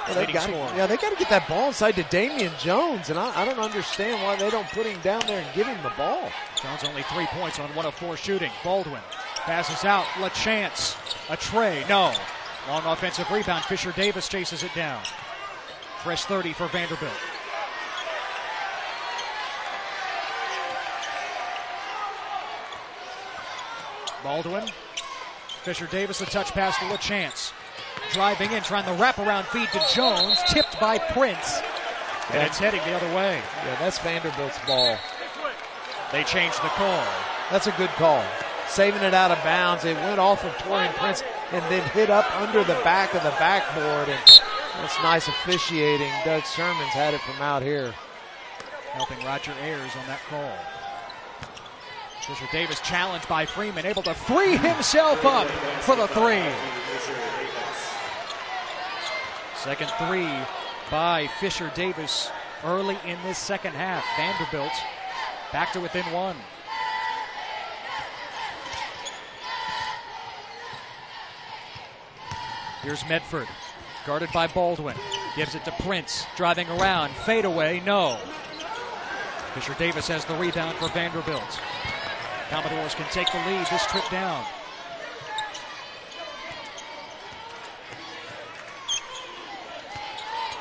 Well, they got to get that ball inside to Damian Jones, and I don't understand why they don't put him down there and give him the ball. Jones only 3 points on 1 of 4 shooting. Baldwin passes out. LaChance. A tray. No. Long offensive rebound. Fisher Davis chases it down. Fresh 30 for Vanderbilt. Baldwin. Fisher Davis, a touch pass to LaChance. Driving in, trying the wraparound feed to Jones. Tipped by Prince. And it's heading the other way. Yeah, that's Vanderbilt's ball. They changed the call. That's a good call. Saving it out of bounds. It went off of Torian Prince and then hit up under the back of the backboard. And that's nice officiating. Doug Sherman's had it from out here. Helping Roger Ayers on that call. Fisher Davis challenged by Freeman, able to free himself up for the 3. Second 3 by Fisher Davis early in this second half. Vanderbilt back to within 1. Here's Medford, guarded by Baldwin. Gives it to Prince, driving around, fadeaway, no. Fisher Davis has the rebound for Vanderbilt. Commodores can take the lead this trip down.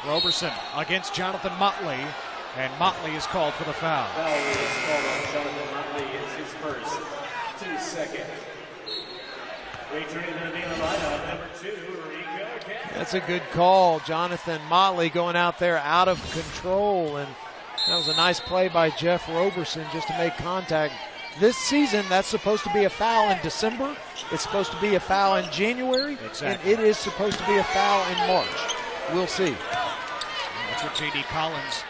Roberson against Jonathan Motley, and Motley is called for the foul. Foul is called on Jonathan Motley. It's his first. 2 seconds. Returning to the main lineup, number 2, Rico Campbell. That's a good call. Jonathan Motley going out there out of control, and that was a nice play by Jeff Roberson just to make contact. This season, that's supposed to be a foul in December. It's supposed to be a foul in January. Exactly. And it is supposed to be a foul in March. We'll see. That's what J.D. Collins,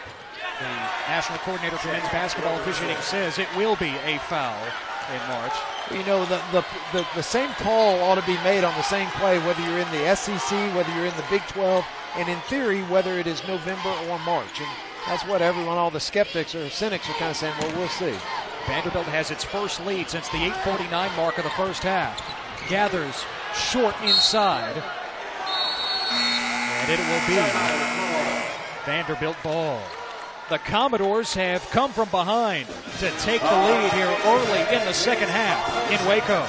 the national coordinator for men's basketball officiating, says. It will be a foul in March. You know, the same call ought to be made on the same play, whether you're in the SEC, whether you're in the Big 12, and in theory, whether it is November or March. And that's what everyone, all the skeptics or cynics are kind of saying, well, we'll see. Vanderbilt has its first lead since the 8:49 mark of the first half. Gathers short inside. And it will be Vanderbilt ball. The Commodores have come from behind to take the lead here early in the second half in Waco.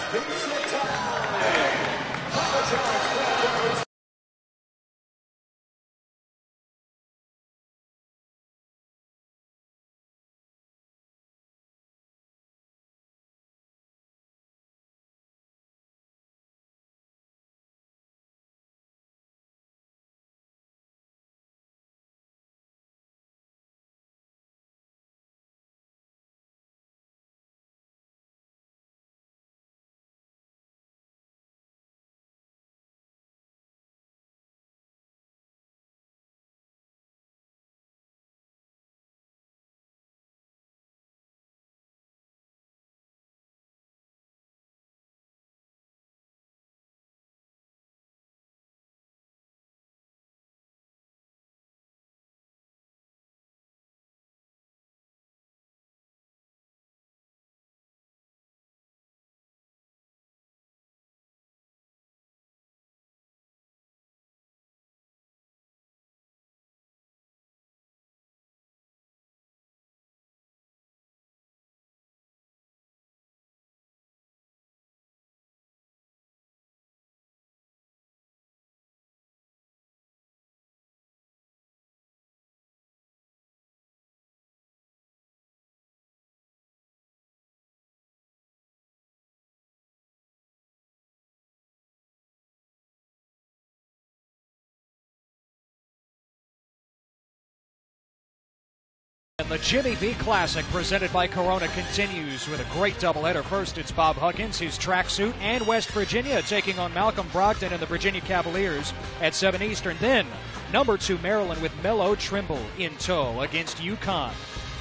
The Jimmy V Classic presented by Corona continues with a great doubleheader. First, it's Bob Huggins, his tracksuit, and West Virginia taking on Malcolm Brogdon and the Virginia Cavaliers at 7 Eastern. Then, number 2 Maryland with Melo Trimble in tow against UConn.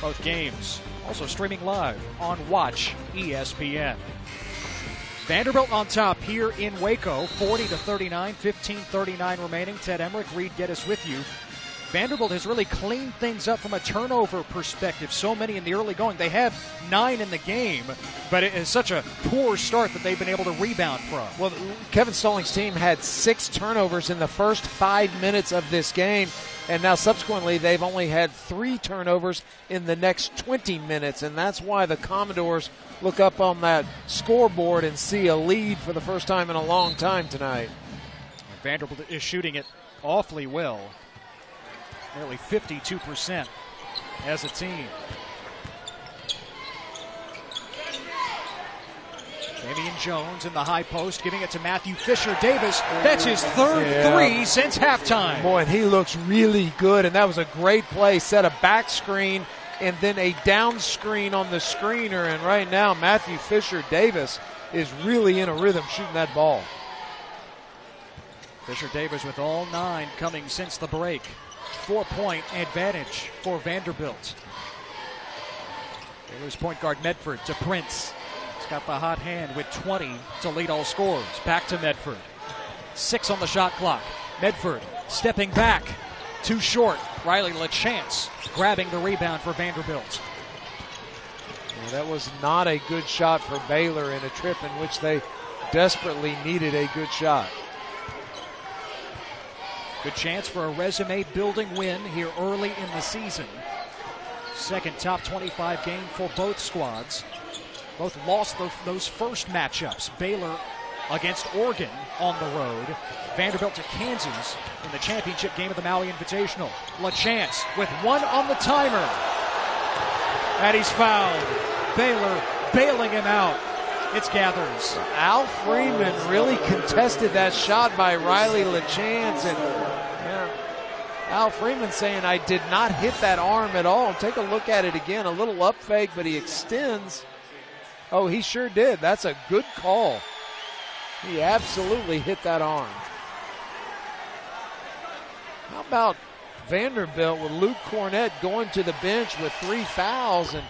Both games also streaming live on Watch ESPN. Vanderbilt on top here in Waco, 40-39, 15:39 remaining. Ted Emmerich, Reed Geddes with you. Vanderbilt has really cleaned things up from a turnover perspective. So many in the early going. They have 9 in the game, but it is such a poor start that they've been able to rebound from. Well, Kevin Stallings' team had 6 turnovers in the first 5 minutes of this game, and now subsequently they've only had 3 turnovers in the next 20 minutes, and that's why the Commodores look up on that scoreboard and see a lead for the first time in a long time tonight. Vanderbilt is shooting it awfully well. Nearly 52% as a team. Damian Jones in the high post, giving it to Matthew Fisher Davis. That's his third three since halftime. Boy, and he looks really good, and that was a great play. Set a back screen and then a down screen on the screener, and right now Matthew Fisher Davis is really in a rhythm shooting that ball. Fisher Davis with all 9 coming since the break. 4-point advantage for Vanderbilt. Baylor's point guard Medford to Prince. He's got the hot hand with 20 to lead all scorers. Back to Medford. 6 on the shot clock. Medford stepping back. Too short. Riley LaChance grabbing the rebound for Vanderbilt. Yeah, that was not a good shot for Baylor in a trip in which they desperately needed a good shot. Good chance for a resume-building win here early in the season. Second top 25 game for both squads. Both lost those first matchups. Baylor against Oregon on the road. Vanderbilt to Kansas in the championship game of the Maui Invitational. LaChance with 1 on the timer. And he's fouled. Baylor bailing him out. It's Gathers. Al Freeman really contested that shot by Riley LaChance, and Al Freeman saying, I did not hit that arm at all. Take a look at it again. A little up fake, but he extends. Oh, he sure did. That's a good call. He absolutely hit that arm. How about Vanderbilt with Luke Cornett going to the bench with 3 fouls? And,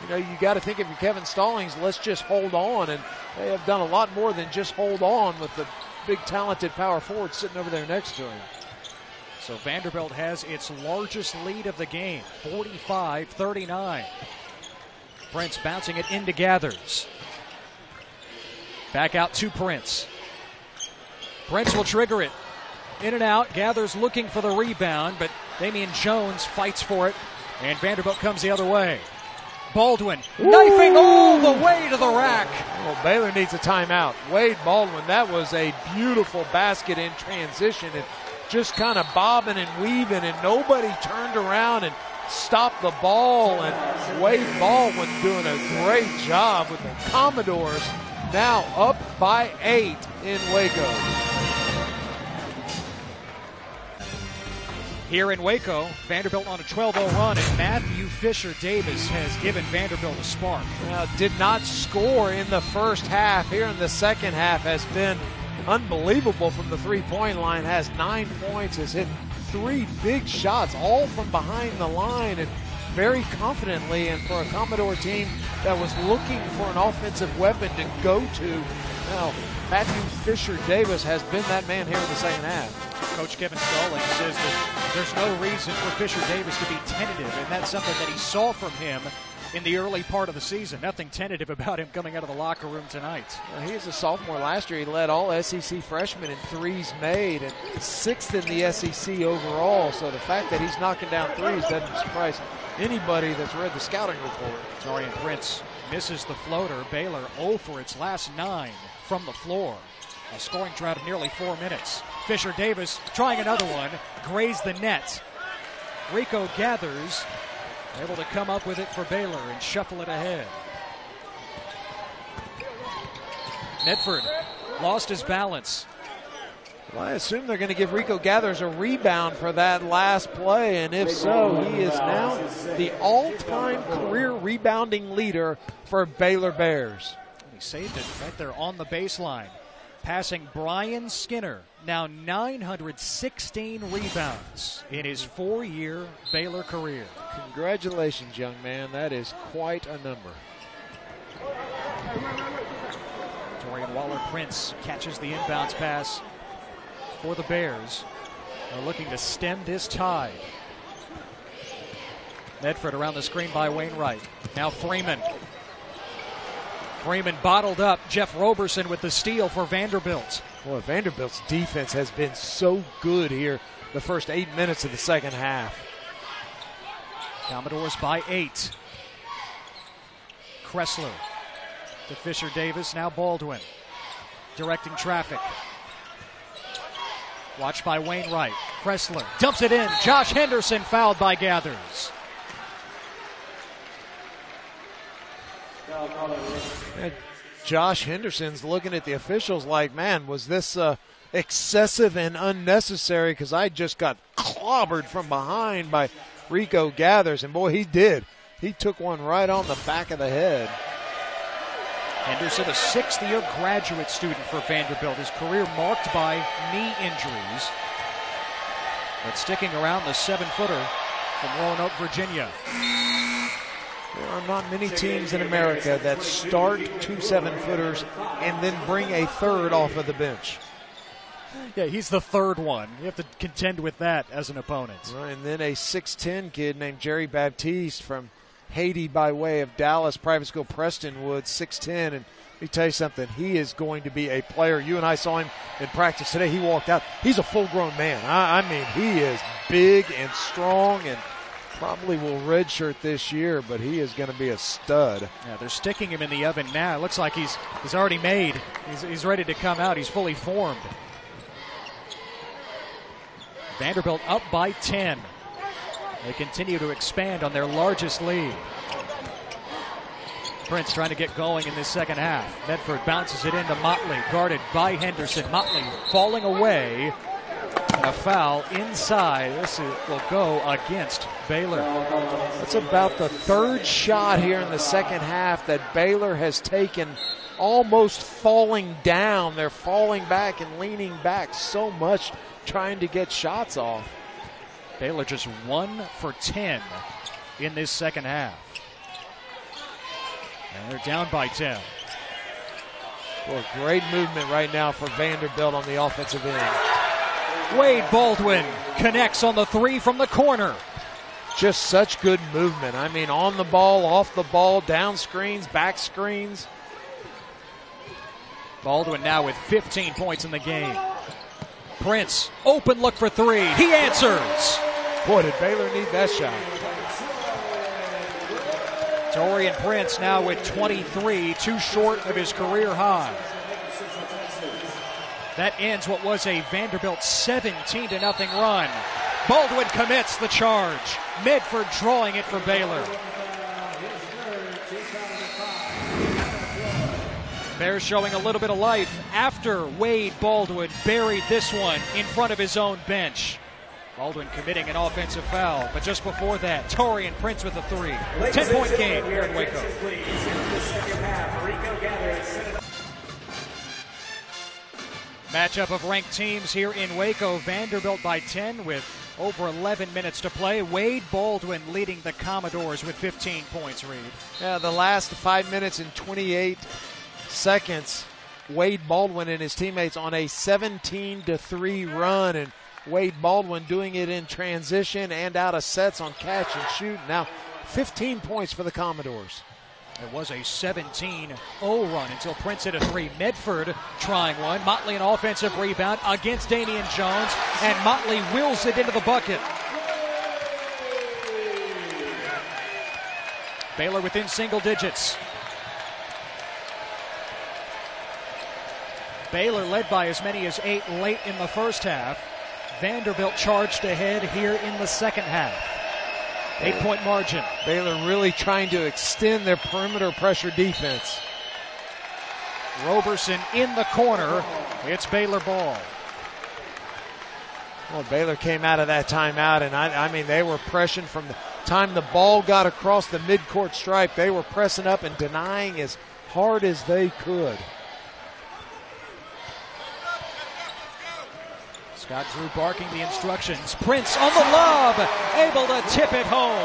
you know, you got to think if you're Kevin Stallings, let's just hold on. And they have done a lot more than just hold on with the big, talented power forward sitting over there next to him. So Vanderbilt has its largest lead of the game, 45-39. Prince bouncing it into Gathers. Back out to Prince. Prince will trigger it. In and out. Gathers looking for the rebound, but Damian Jones fights for it, and Vanderbilt comes the other way. Baldwin knifing all the way to the rack. Well, Baylor needs a timeout. Wade Baldwin, that was a beautiful basket in transition. And just kind of bobbing and weaving, and nobody turned around and stopped the ball. And Wade Baldwin doing a great job with the Commodores, now up by 8 in Waco. Here in Waco, Vanderbilt on a 12-0 run, and Matthew Fisher Davis has given Vanderbilt a spark. Now, did not score in the first half. Here in the second half has been unbelievable from the three-point line. Has 9 points, has hit 3 big shots, all from behind the line, and very confidently. And for a Commodore team that was looking for an offensive weapon to go to, now Matthew Fisher Davis has been that man here in the second half. Coach Kevin Stallings says that there's no reason for Fisher Davis to be tentative, and that's something that he saw from him in the early part of the season. Nothing tentative about him coming out of the locker room tonight. He was a sophomore last year. He led all SEC freshmen in threes made and 6th in the SEC overall. So the fact that he's knocking down threes doesn't surprise anybody that's read the scouting report. Taurean Prince misses the floater. Baylor 0 for its last 9 from the floor. A scoring drought of nearly 4 minutes. Fisher Davis trying another one. Grazed the net. Rico Gathers able to come up with it for Baylor and shuffle it ahead. Medford lost his balance. Well, I assume they're going to give Rico Gathers a rebound for that last play, and if so, he is now the all-time career rebounding leader for Baylor Bears. He saved it right there on the baseline, passing Brian Skinner. Now 916 rebounds in his 4-year Baylor career. Congratulations, young man. That is quite a number. Torian Waller-Prince catches the inbounds pass for the Bears. They're looking to stem this tide. Medford around the screen by Wainwright. Now Freeman. Freeman bottled up. Jeff Roberson with the steal for Vanderbilt. Boy, Vanderbilt's defense has been so good here the first 8 minutes of the second half. Commodores by 8. Kressler to Fisher Davis. Now Baldwin directing traffic. Watched by Wainwright. Kressler dumps it in. Josh Henderson fouled by Gathers. And Josh Henderson's looking at the officials like, man, was this excessive and unnecessary? Because I just got clobbered from behind by Rico Gathers. And boy, he did. He took one right on the back of the head. Henderson, a 6th-year graduate student for Vanderbilt. His career marked by knee injuries. But sticking around the 7-footer from Roanoke, Virginia. There are not many teams in America that start 2 7-footers and then bring a third off of the bench. Yeah, he's the third one. You have to contend with that as an opponent. Right, and then a 6'10 kid named Jerry Baptiste from Haiti by way of Dallas Private School Prestonwood, 6'10", and let me tell you something, he is going to be a player. You and I saw him in practice today. He walked out. He's a full-grown man. I mean, he is big and strong and probably will redshirt this year, but he is going to be a stud. Yeah, they're sticking him in the oven now. It looks like he's already made. He's ready to come out. He's fully formed. Vanderbilt up by 10. They continue to expand on their largest lead. Prince trying to get going in this second half. Medford bounces it into Motley, guarded by Henderson. Motley falling away. And a foul inside. This will go against Baylor. That's about the third shot here in the second half that Baylor has taken, almost falling down. They're falling back and leaning back so much, trying to get shots off. Baylor just 1 for 10 in this second half. And they're down by 10. Well, great movement right now for Vanderbilt on the offensive end. Wade Baldwin connects on the 3 from the corner. Just such good movement. I mean, on the ball, off the ball, down screens, back screens. Baldwin now with 15 points in the game. Prince, open look for 3. He answers. Boy, did Baylor need that shot. Torian Prince now with 23, too short of his career high. That ends what was a Vanderbilt 17-0 run. Baldwin commits the charge. Medford drawing it for Baylor. Bears showing a little bit of life after Wade Baldwin buried this one in front of his own bench. Baldwin committing an offensive foul, but just before that, Torian Prince with a 3. 10-point game here in Waco. Matchup of ranked teams here in Waco. Vanderbilt by 10 with over 11 minutes to play. Wade Baldwin leading the Commodores with 15 points, Reed. Yeah, the last 5 minutes and 28 seconds, Wade Baldwin and his teammates on a 17-3 run, and Wade Baldwin doing it in transition and out of sets on catch and shoot. Now 15 points for the Commodores. It was a 17-0 run until Prince hit a 3. Medford trying one. Motley an offensive rebound against Damian Jones, and Motley wills it into the bucket. Baylor within single digits. Baylor led by as many as 8 late in the first half. Vanderbilt charged ahead here in the second half. 8-point margin. Baylor really trying to extend their perimeter pressure defense. Roberson in the corner. It's Baylor ball. Well, Baylor came out of that timeout, and I mean, they were pressing from the time the ball got across the midcourt stripe. They were pressing up and denying as hard as they could. Scott Drew barking the instructions. Prince on the lob, able to tip it home.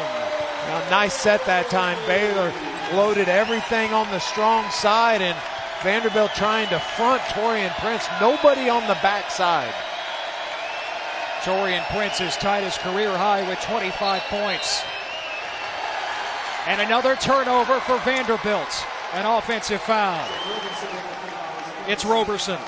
Now, nice set that time. Baylor loaded everything on the strong side, and Vanderbilt trying to front Taurean Prince. Nobody on the backside. Taurean Prince is tied his career high with 25 points. And another turnover for Vanderbilt. An offensive foul. It's Roberson.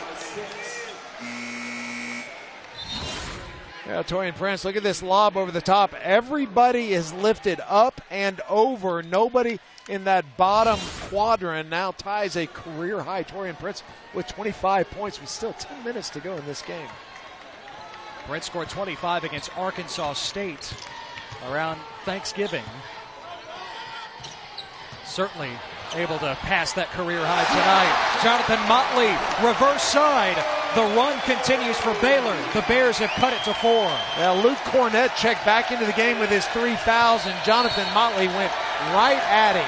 Yeah, Taurean Prince, look at this lob over the top. Everybody is lifted up and over. Nobody in that bottom quadrant now ties a career high. Taurean Prince with 25 points with still 10 minutes to go in this game. Prince scored 25 against Arkansas State around Thanksgiving. Certainly able to pass that career high tonight. Jonathan Motley, reverse side. The run continues for Baylor. The Bears have cut it to 4. Yeah, Luke Cornett checked back into the game with his 3 fouls, and Jonathan Motley went right at him.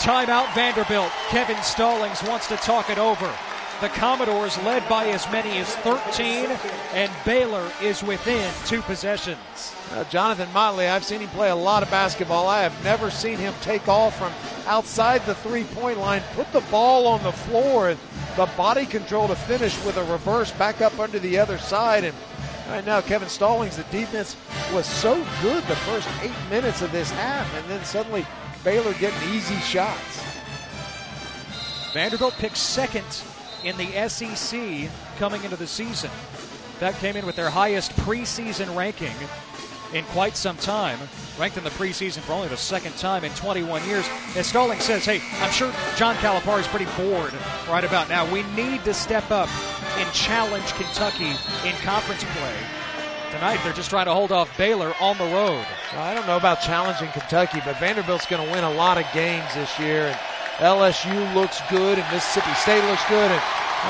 Timeout Vanderbilt. Kevin Stallings wants to talk it over. The Commodores led by as many as 13, and Baylor is within 2 possessions. Jonathan Motley, I've seen him play a lot of basketball. I have never seen him take off from outside the three-point line, put the ball on the floor, and the body control to finish with a reverse back up under the other side. And right now, Kevin Stallings, the defense was so good the first 8 minutes of this half, and then suddenly Baylor getting easy shots. Vanderbilt picked second in the SEC coming into the season. That came in with their highest preseason ranking in quite some time. Ranked in the preseason for only the second time in 21 years. As Stallings says, hey, I'm sure John Calipari's pretty bored right about now. We need to step up and challenge Kentucky in conference play. Tonight, they're just trying to hold off Baylor on the road. Well, I don't know about challenging Kentucky, but Vanderbilt's going to win a lot of games this year. And LSU looks good, and Mississippi State looks good, and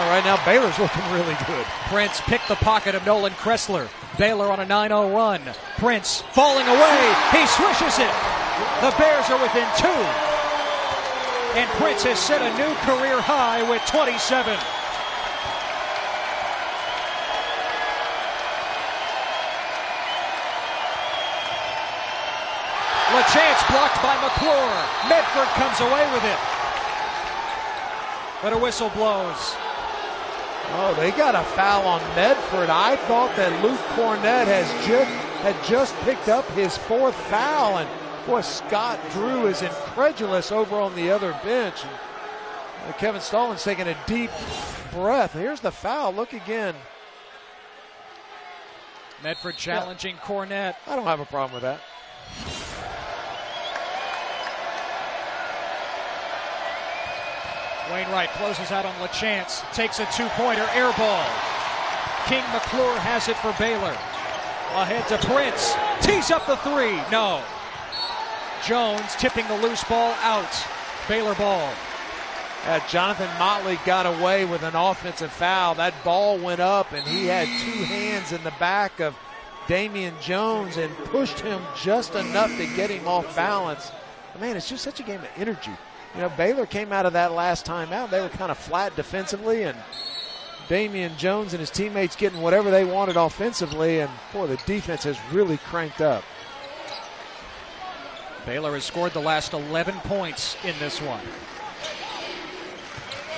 right now Baylor's looking really good. Prince picked the pocket of Nolan Kressler. Baylor on a 9-0 run. Prince falling away. He swishes it. The Bears are within 2. And Prince has set a new career high with 27. LaChance blocked by McClure. Medford comes away with it. But a whistle blows. Oh, they got a foul on Medford. I thought that Luke Cornett had just picked up his 4th foul. And boy, Scott Drew is incredulous over on the other bench. And Kevin Stallings taking a deep breath. Here's the foul. Look again. Medford challenging Cornett. I don't have a problem with that. Wainwright closes out on LaChance, takes a 2-pointer, air ball. King McClure has it for Baylor. Ahead to Prince, tees up the 3, no. Jones tipping the loose ball out, Baylor ball. Jonathan Motley got away with an offensive foul. That ball went up, and he had 2 hands in the back of Damian Jones and pushed him just enough to get him off balance. Man, it's just such a game of energy. You know, Baylor came out of that last time out. They were kind of flat defensively, and Damian Jones and his teammates getting whatever they wanted offensively, and boy, the defense has really cranked up. Baylor has scored the last 11 points in this one.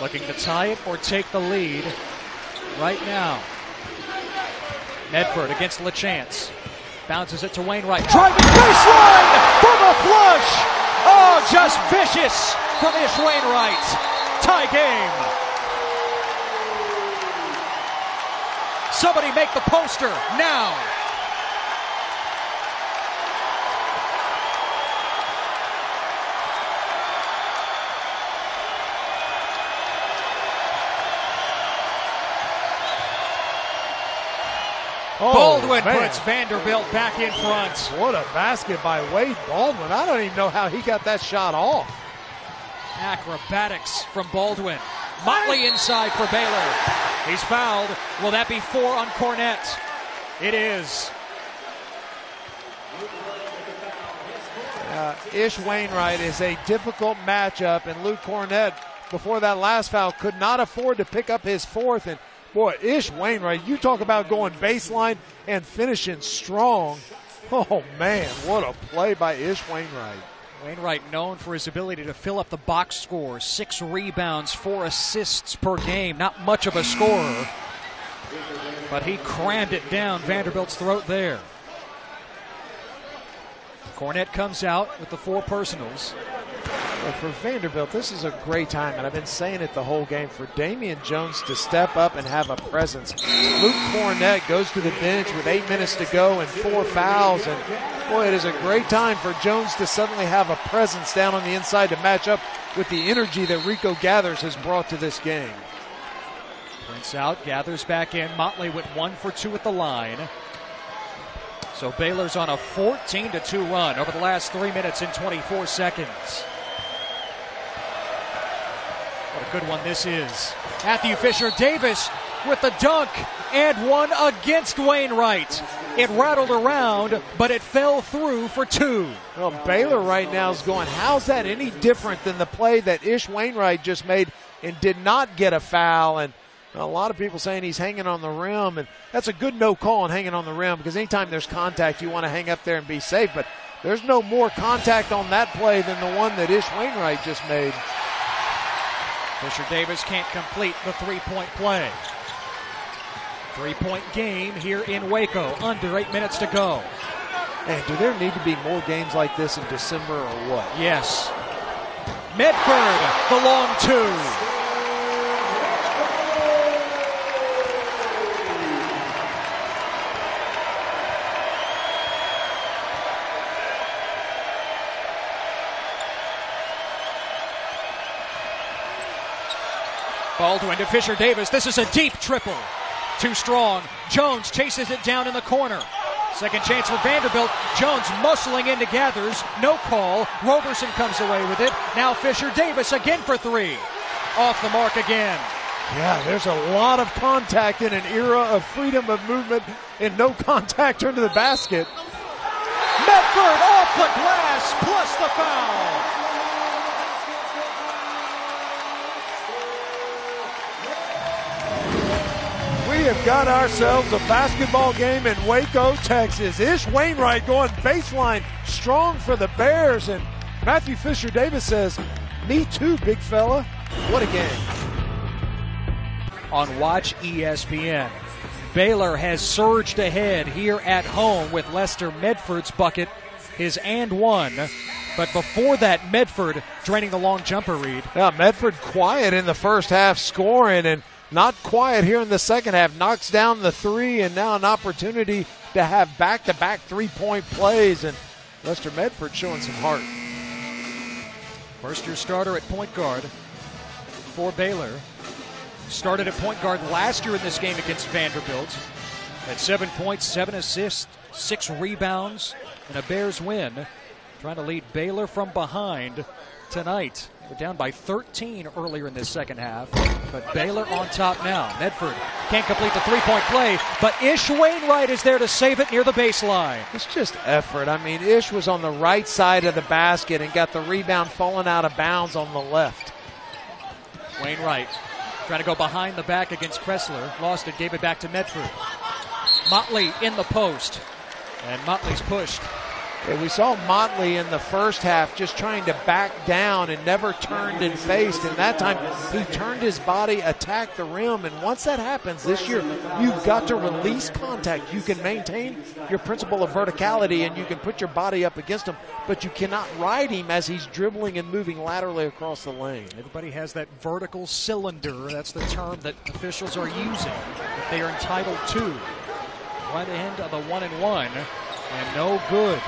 Looking to tie it or take the lead right now. Medford against LaChance. Bounces it to Wainwright. Driving baseline for the flush! Oh, just vicious from Ish Wainwright. Tie game. Somebody make the poster now. Oh, Baldwin man. puts Vanderbilt back in front. What a basket by Wade Baldwin. I don't even know how he got that shot off. Acrobatics from Baldwin. Motley inside for Baylor. He's fouled. Will that be 4 on Cornett? It is. Ish Wainwright is a difficult matchup, and Luke Cornett, before that last foul, could not afford to pick up his fourth. And boy, Ish Wainwright, you talk about going baseline and finishing strong. Oh man, what a play by Ish Wainwright. Wainwright known for his ability to fill up the box score. 6 rebounds, 4 assists per game. Not much of a scorer, but he crammed it down Vanderbilt's throat there. Cornett comes out with the 4 personals. But for Vanderbilt, this is a great time, and I've been saying it the whole game, for Damian Jones to step up and have a presence. Luke Cornett goes to the bench with 8 minutes to go and 4 fouls, and boy, it is a great time for Jones to suddenly have a presence down on the inside to match up with the energy that Rico Gathers has brought to this game. Prince out, Gathers back in. Motley with 1 for 2 at the line. So Baylor's on a 14-2 run over the last 3 minutes and 24 seconds. What a good one this is. Matthew Fisher-Davis with the dunk and one against Wainwright. It rattled around, but it fell through for 2. Well, Baylor right now is going, how's that any different than the play that Ish Wainwright just made and did not get a foul? And a lot of people saying he's hanging on the rim, and that's a good no call on hanging on the rim, because anytime there's contact, you want to hang up there and be safe. But there's no more contact on that play than the one that Ish Wainwright just made. Fisher-Davis can't complete the 3-point play. 3-point game here in Waco, under 8 minutes to go. And do there need to be more games like this in December or what? Yes. Medford, the long 2. Baldwin to Fisher-Davis. This is a deep triple. Too strong. Jones chases it down in the corner. Second chance for Vanderbilt. Jones muscling into Gathers. No call. Roberson comes away with it. Now Fisher-Davis again for 3. Off the mark again. Yeah, there's a lot of contact in an era of freedom of movement and no contact under the basket. Medford off the glass plus the foul. We have got ourselves a basketball game in Waco, Texas. Ish Wainwright going baseline strong for the Bears, and Matthew Fisher-Davis says, me too, big fella. What a game. On Watch ESPN, Baylor has surged ahead here at home with Lester Medford's bucket, his and 1. But before that, Medford draining the long jumper read. Yeah, Medford quiet in the first half scoring, and not quiet here in the second half. Knocks down the 3, and now an opportunity to have back-to-back 3-point plays. And Lester Medford showing some heart. First-year starter at point guard for Baylor. Started at point guard last year in this game against Vanderbilt. Had 7 points, 7 assists, 6 rebounds, and a Bears win. Trying to lead Baylor from behind tonight. We're down by 13 earlier in this second half, but Baylor on top now. Medford can't complete the 3-point play, but Ish Wainwright is there to save it near the baseline. It's just effort. I mean, Ish was on the right side of the basket and got the rebound falling out of bounds on the left. Wainwright trying to go behind the back against Kressler. Lost it, gave it back to Medford. Motley in the post, and Motley's pushed. Yeah, we saw Motley in the first half just trying to back down and never turned and faced. And that time he turned his body, attacked the rim. And once that happens this year, you've got to release contact. You can maintain your principle of verticality and you can put your body up against him, but you cannot ride him as he's dribbling and moving laterally across the lane. Everybody has that vertical cylinder. That's the term that officials are using, that they are entitled to. Right end of the 1-and-1, and no good.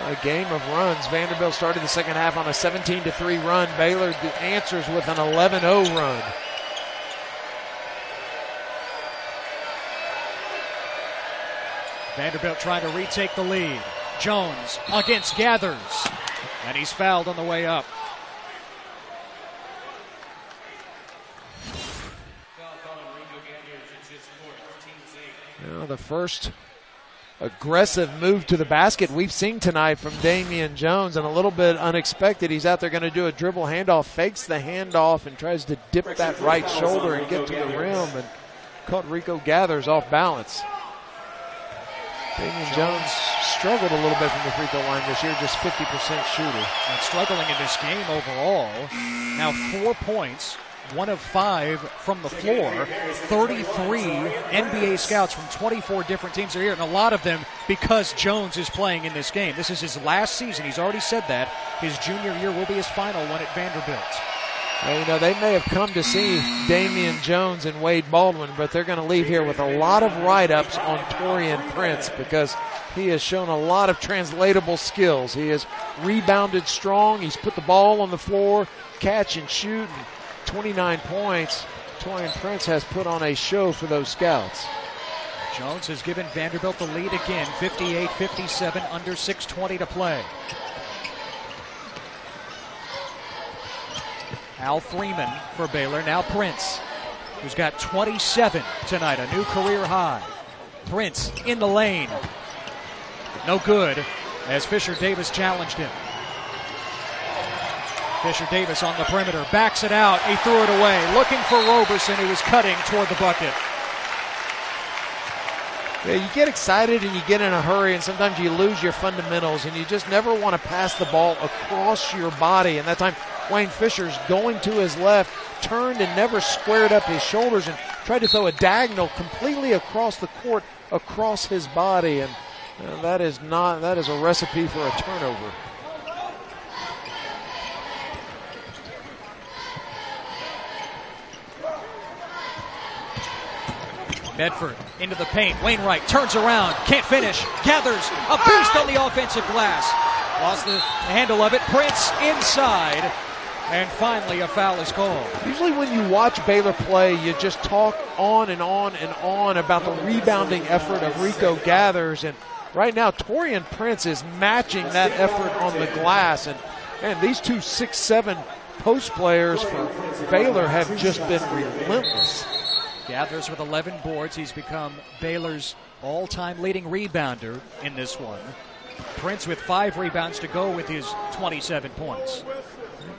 A game of runs. Vanderbilt started the second half on a 17-3 run. Baylor answers with an 11-0 run. Vanderbilt trying to retake the lead. Jones against Gathers, and he's fouled on the way up. Now the first aggressive move to the basket we've seen tonight from Damian Jones, and a little bit unexpected. He's out there going to do a dribble handoff, fakes the handoff, and tries to dip that right shoulder and get to the rim, and caught Rico Gathers off balance. Damian Jones struggled a little bit from the free throw line this year, just 50% shooter. And struggling in this game overall. Now 4 points, 1 of 5 from the floor. 33 NBA scouts from 24 different teams are here, and a lot of them because Jones is playing in this game. This is his last season. He's already said that. His junior year will be his final one at Vanderbilt. Well, you know, they may have come to see Damian Jones and Wade Baldwin, but they're going to leave here with a lot of write-ups on Taurean Prince because he has shown a lot of translatable skills. He has rebounded strong. He's put the ball on the floor, catch and shoot. 29 points. Taurean Prince has put on a show for those scouts. Jones has given Vanderbilt the lead again, 58-57, under 6:20 to play. Al Freeman for Baylor, now Prince, who's got 27 tonight, a new career high. Prince in the lane. No good as Fisher Davis challenged him. Fisher Davis on the perimeter, backs it out, he threw it away, looking for Roberson, who was cutting toward the bucket. Yeah, you get excited and you get in a hurry, and sometimes you lose your fundamentals, and you just never want to pass the ball across your body. And that time, Wayne Fisher's going to his left, turned and never squared up his shoulders and tried to throw a diagonal completely across the court, across his body. And that is a recipe for a turnover. Medford into the paint. Wainwright turns around, can't finish, gathers, a beast on the offensive glass. Lost the handle of it. Prince inside, and finally a foul is called. Usually when you watch Baylor play, you just talk on and on and on about the rebounding effort of Rico Gathers, and right now Taurean Prince is matching that effort on the glass, and these two 6'7" post players for Baylor have just been relentless. Gathers with 11 boards. He's become Baylor's all-time leading rebounder in this one. Prince with 5 rebounds to go with his 27 points.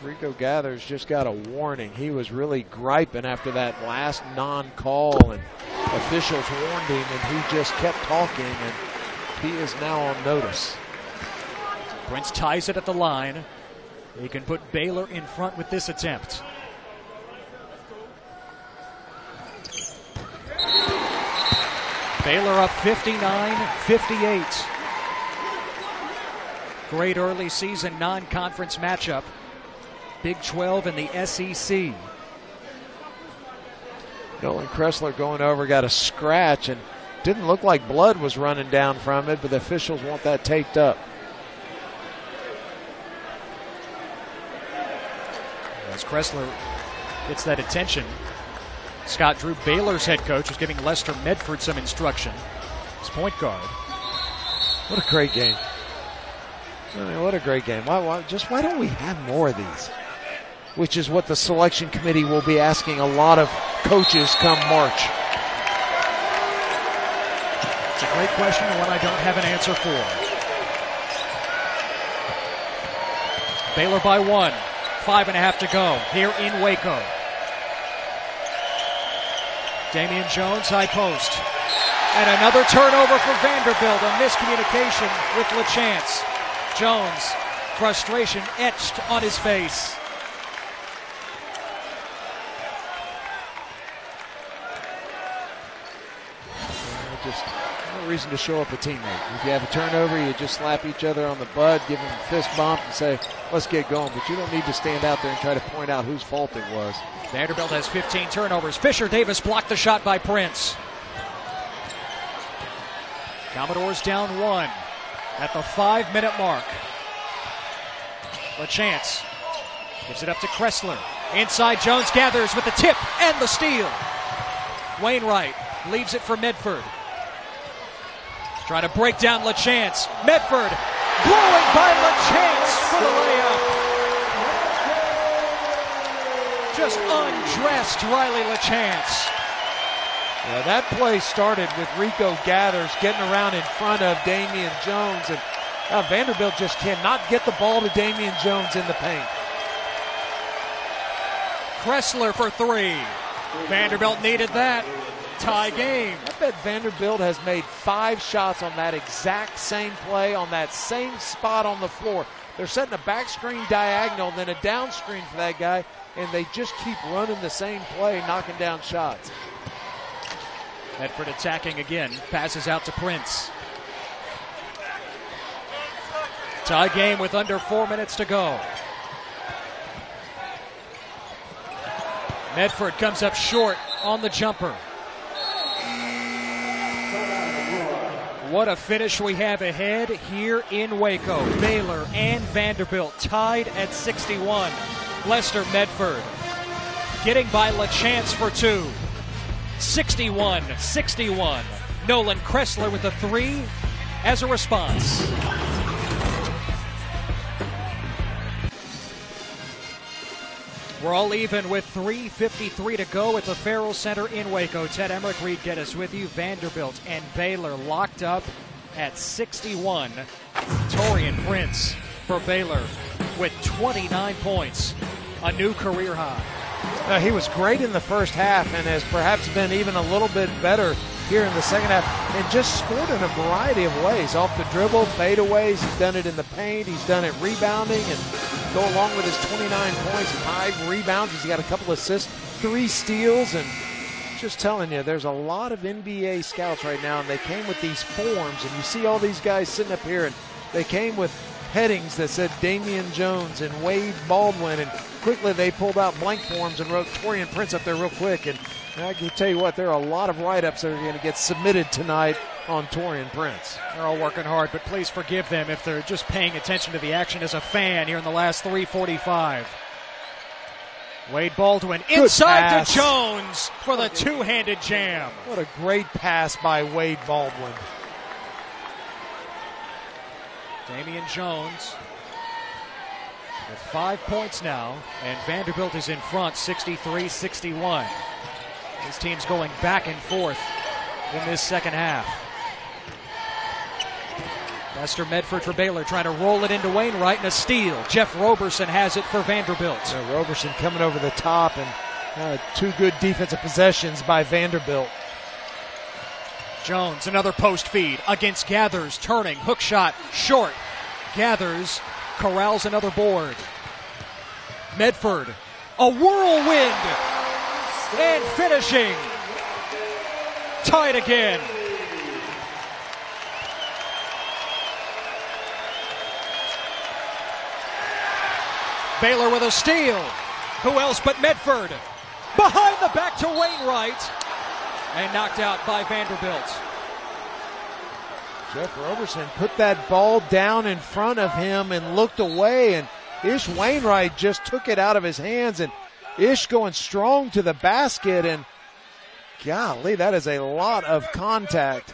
Rico Gathers just got a warning. He was really griping after that last non-call, and officials warned him, and he just kept talking, and he is now on notice. Prince ties it at the line. He can put Baylor in front with this attempt. Baylor up 59-58. Great early season non-conference matchup. Big 12 and the SEC. Nolan Kressler going over, got a scratch, and didn't look like blood was running down from it, but the officials want that taped up. As Kressler gets that attention, Scott Drew, Baylor's head coach, is giving Lester Medford some instruction. His point guard. What a great game. I mean, what a great game. Why don't we have more of these? Which is what the selection committee will be asking a lot of coaches come March. It's a great question and one I don't have an answer for. Baylor by 1. 5.5 to go here in Waco. Damian Jones, high post. And another turnover for Vanderbilt. A miscommunication with LaChance. Jones, frustration etched on his face. Just no reason to show up a teammate. If you have a turnover, you just slap each other on the butt, give them a fist bump, and say, let's get going. But you don't need to stand out there and try to point out whose fault it was. Vanderbilt has 15 turnovers. Fisher Davis blocked the shot by Prince. Commodores down 1 at the 5-minute mark. LaChance gives it up to Kressler. Inside, Jones gathers with the tip and the steal. Wainwright leaves it for Medford. Trying to break down LaChance. Medford blowing by LaChance for the layup. Just undressed Riley LaChance. Yeah, that play started with Rico Gathers getting around in front of Damian Jones, and Vanderbilt just cannot get the ball to Damian Jones in the paint. Kressler for three. Vanderbilt needed that. Tie game. I bet Vanderbilt has made 5 shots on that exact same play on that same spot on the floor. They're setting a back screen diagonal, then a down screen for that guy, and they just keep running the same play, knocking down shots. Medford attacking again. Passes out to Prince. Tie game with under 4 minutes to go. Medford comes up short on the jumper. What a finish we have ahead here in Waco. Baylor and Vanderbilt tied at 61. Lester Medford getting by LaChance for 2. 61-61. Nolan Kressler with a 3 as a response. We're all even with 3:53 to go at the Farrell Center in Waco. Ted Emmerich, Reed Geddes with you. Vanderbilt and Baylor locked up at 61. Torian Prince for Baylor with 29 points, a new career high. He was great in the first half and has perhaps been even a little bit better here in the second half, and just scored in a variety of ways. Off the dribble, fadeaways, he's done it in the paint, he's done it rebounding, and go along with his 29 points, 5 rebounds, he's got a couple assists, 3 steals, and just telling you, there's a lot of NBA scouts right now, and they came with these forms, and you see all these guys sitting up here, and they came with headings that said Damian Jones and Wade Baldwin, and quickly they pulled out blank forms and wrote Torian Prince up there real quick, and I can tell you what, there are a lot of write-ups that are going to get submitted tonight on Torian Prince. They're all working hard, but please forgive them if they're just paying attention to the action as a fan here in the last 3:45. Wade Baldwin inside to Jones for the two-handed jam. What a great pass by Wade Baldwin. Damian Jones with 5 points now, and Vanderbilt is in front 63-61. This team's going back and forth in this second half. Lester Medford for Baylor trying to roll it into Wainwright, and a steal. Jeff Roberson has it for Vanderbilt. Roberson coming over the top, and 2 good defensive possessions by Vanderbilt. Jones, another post feed against Gathers, turning, hook shot, short. Gathers corrals another board. Medford, a whirlwind, and finishing. Tied again. Baylor with a steal. Who else but Medford? Behind the back to Wainwright. And knocked out by Vanderbilt. Jeff Roberson put that ball down in front of him and looked away, and Ish Wainwright just took it out of his hands, and Ish going strong to the basket, and golly, that is a lot of contact.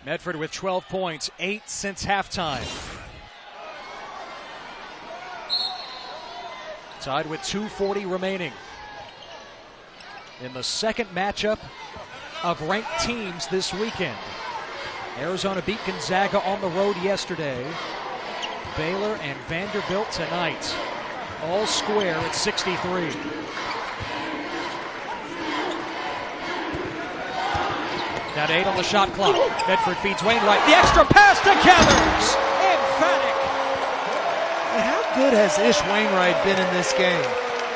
Medford with 12 points, 8 since halftime. Tied with 2:40 remaining. In the second matchup of ranked teams this weekend. Arizona beat Gonzaga on the road yesterday. Baylor and Vanderbilt tonight. All square at 63. Down to 8 on the shot clock. Medford feeds Wainwright. The extra pass to Gathers. Emphatic. How good has Ish Wainwright been in this game?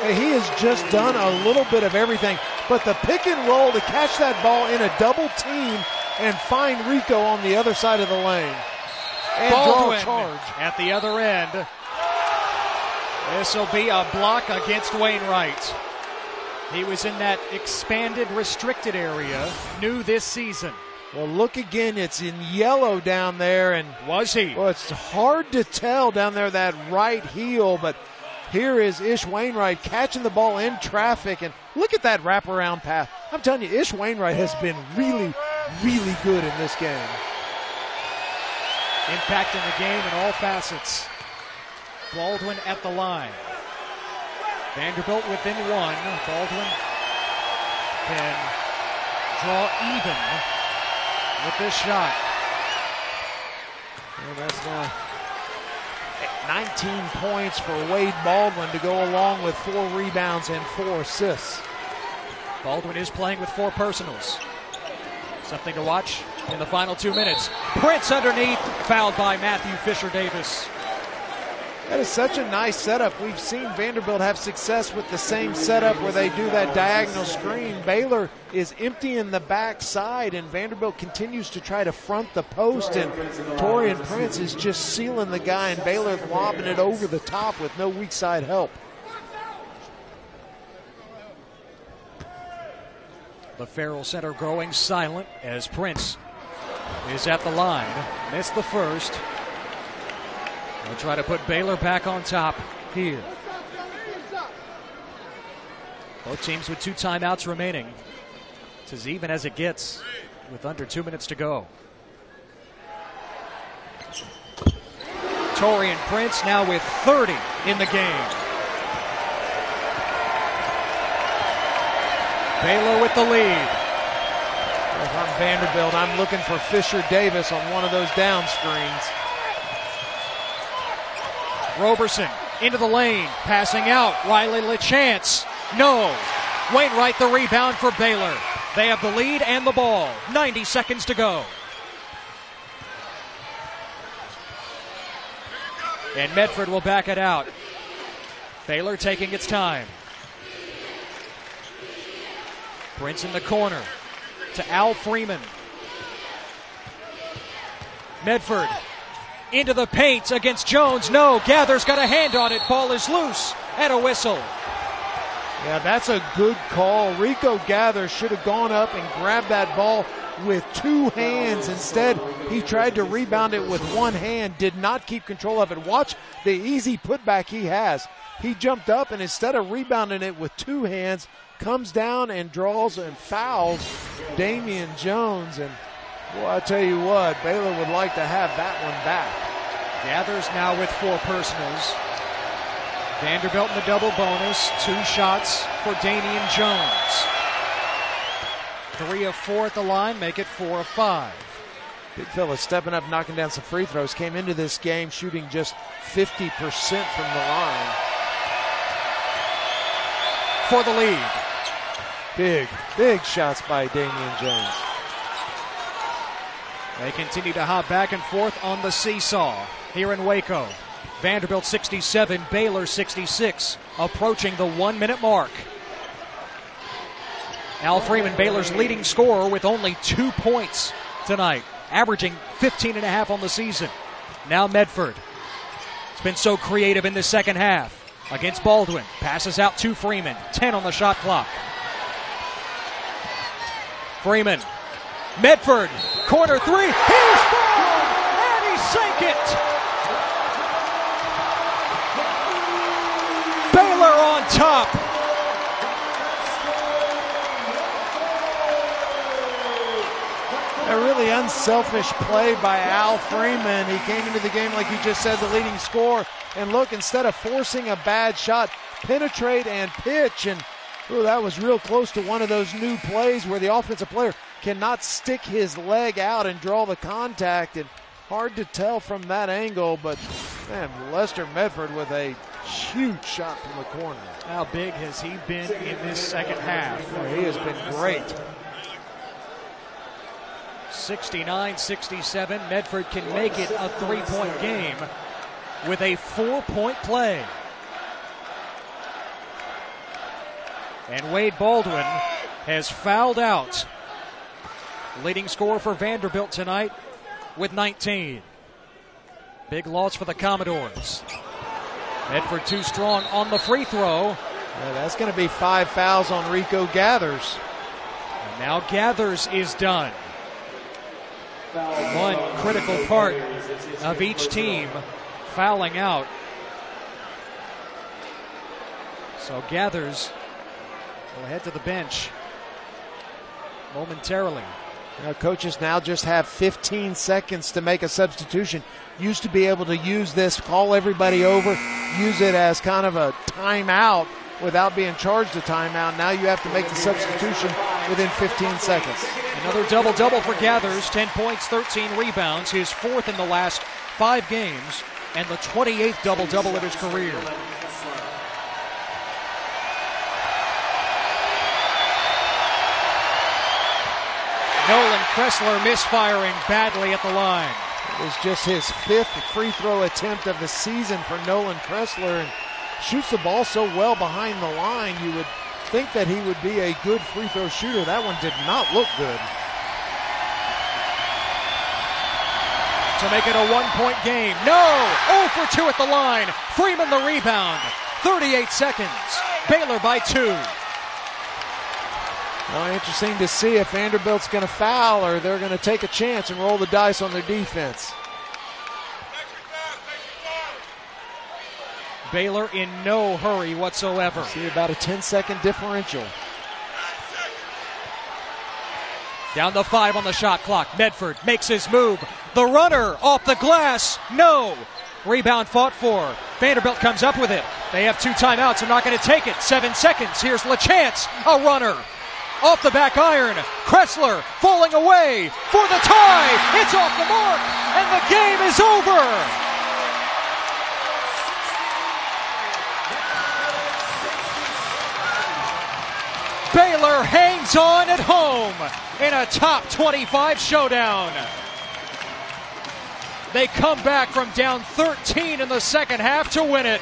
He has just done a little bit of everything, but the pick and roll to catch that ball in a double team and find Rico on the other side of the lane and Baldwin draw a charge at the other end. This will be a block against Wainwright. He was in that expanded restricted area, new this season. Well, look again, it's in yellow down there, and was he? Well, it's hard to tell down there, that right heel, but here is Ish Wainwright catching the ball in traffic, and look at that wraparound pass. I'm telling you, Ish Wainwright has been really, really good in this game. Impacting the game in all facets. Baldwin at the line. Vanderbilt within 1. Baldwin can draw even with this shot. Well, that's now 19 points for Wade Baldwin to go along with 4 rebounds and 4 assists. Baldwin is playing with 4 personals. Something to watch in the final 2 minutes. Prince underneath, fouled by Matthew Fisher-Davis. That is such a nice setup. We've seen Vanderbilt have success with the same setup where they do that diagonal screen. Baylor is emptying the backside, and Vanderbilt continues to try to front the post, and Torian Prince is just sealing the guy, and Baylor lobbing it over the top with no weak side help. The Farrell Center growing silent as Prince is at the line. Missed the first. They'll try to put Baylor back on top here. Both teams with 2 timeouts remaining. It's as even as it gets with under 2 minutes to go. Torian Prince now with 30 in the game. Baylor with the lead. If I'm Vanderbilt, I'm looking for Fisher-Davis on one of those down screens. Roberson into the lane, passing out. Riley LeChance. No. Wainwright the rebound for Baylor. They have the lead and the ball. 90 seconds to go. And Medford will back it out. Baylor taking its time. Prince in the corner to Al Freeman. Medford into the paint against Jones. No, Gather's got a hand on it. Ball is loose and a whistle. Yeah, that's a good call. Rico Gather should have gone up and grabbed that ball with 2 hands. Instead, he tried to rebound it with 1 hand, did not keep control of it. Watch the easy putback he has. He jumped up and instead of rebounding it with 2 hands, comes down and draws and fouls Damian Jones. And boy, I tell you what, Baylor would like to have that one back. Gathers now with 4 personals. Vanderbilt in the double bonus. 2 shots for Damian Jones. 3 of 4 at the line, make it 4 of 5. Big fella stepping up, knocking down some free throws. Came into this game shooting just 50% from the line. For the lead. Big shots by Damian Jones. They continue to hop back and forth on the seesaw here in Waco. Vanderbilt 67, Baylor 66, approaching the 1-minute mark. Al Freeman, Baylor's leading scorer with only 2 points tonight, averaging 15.5 on the season. Now Medford. It's been so creative in the second half. Against Baldwin, passes out to Freeman, 10 on the shot clock. Freeman, Medford, corner 3, he's fouled, and he sank it. Baylor on top. A really unselfish play by Al Freeman. He came into the game, like you just said, the leading scorer. And look, instead of forcing a bad shot, penetrate and pitch. And that was real close to one of those new plays where the offensive player cannot stick his leg out and draw the contact. And hard to tell from that angle, but man, Lester Medford with a huge shot from the corner. How big has he been in this second half? He has been great. 69-67, Medford can make it a 3-point game with a 4-point play. And Wade Baldwin has fouled out. Leading scorer for Vanderbilt tonight with 19. Big loss for the Commodores. Medford too strong on the free throw. Yeah, that's going to be 5 fouls on Rico Gathers. And now Gathers is done. One critical part of each team fouling out. So Gathers will head to the bench momentarily. Coaches now just have 15 seconds to make a substitution. Used to be able to use this, call everybody over, use it as kind of a timeout without being charged a timeout. Now you have to make the substitution within 15 seconds. Another double-double for Gathers, 10 points, 13 rebounds, his 4th in the last 5 games, and the 28th double-double of his career. Nolan Kressler misfiring badly at the line. It was just his 5th free throw attempt of the season for Nolan Kressler, and shoots the ball so well behind the line, you would think that he would be a good free throw shooter. That one did not look good. To make it a 1-point game. No! 0 for 2 at the line. Freeman the rebound. 38 seconds. Baylor by 2. Well, interesting to see if Vanderbilt's going to foul or they're going to take a chance and roll the dice on their defense. Baylor in no hurry whatsoever. See about a 10-second differential. Down to 5 on the shot clock. Medford makes his move. The runner off the glass. No. Rebound fought for. Vanderbilt comes up with it. They have 2 timeouts. They're not going to take it. 7 seconds. Here's LaChance. A runner. Off the back iron. Kressler falling away for the tie. It's off the mark. And the game is over. Baylor hangs on at home in a top 25 showdown. They come back from down 13 in the second half to win it.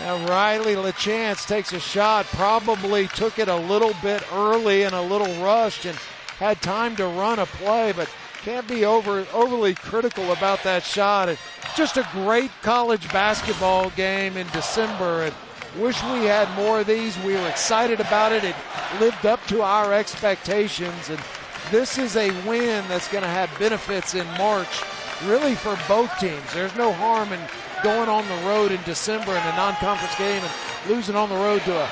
Now Riley LaChance takes a shot, probably took it a little bit early and a little rushed and had time to run a play, but can't be overly critical about that shot. It's just a great college basketball game in December, and wish we had more of these. We were excited about it. It lived up to our expectations, and this is a win that's going to have benefits in March, really for both teams. There's no harm in going on the road in December in a non-conference game and losing on the road to a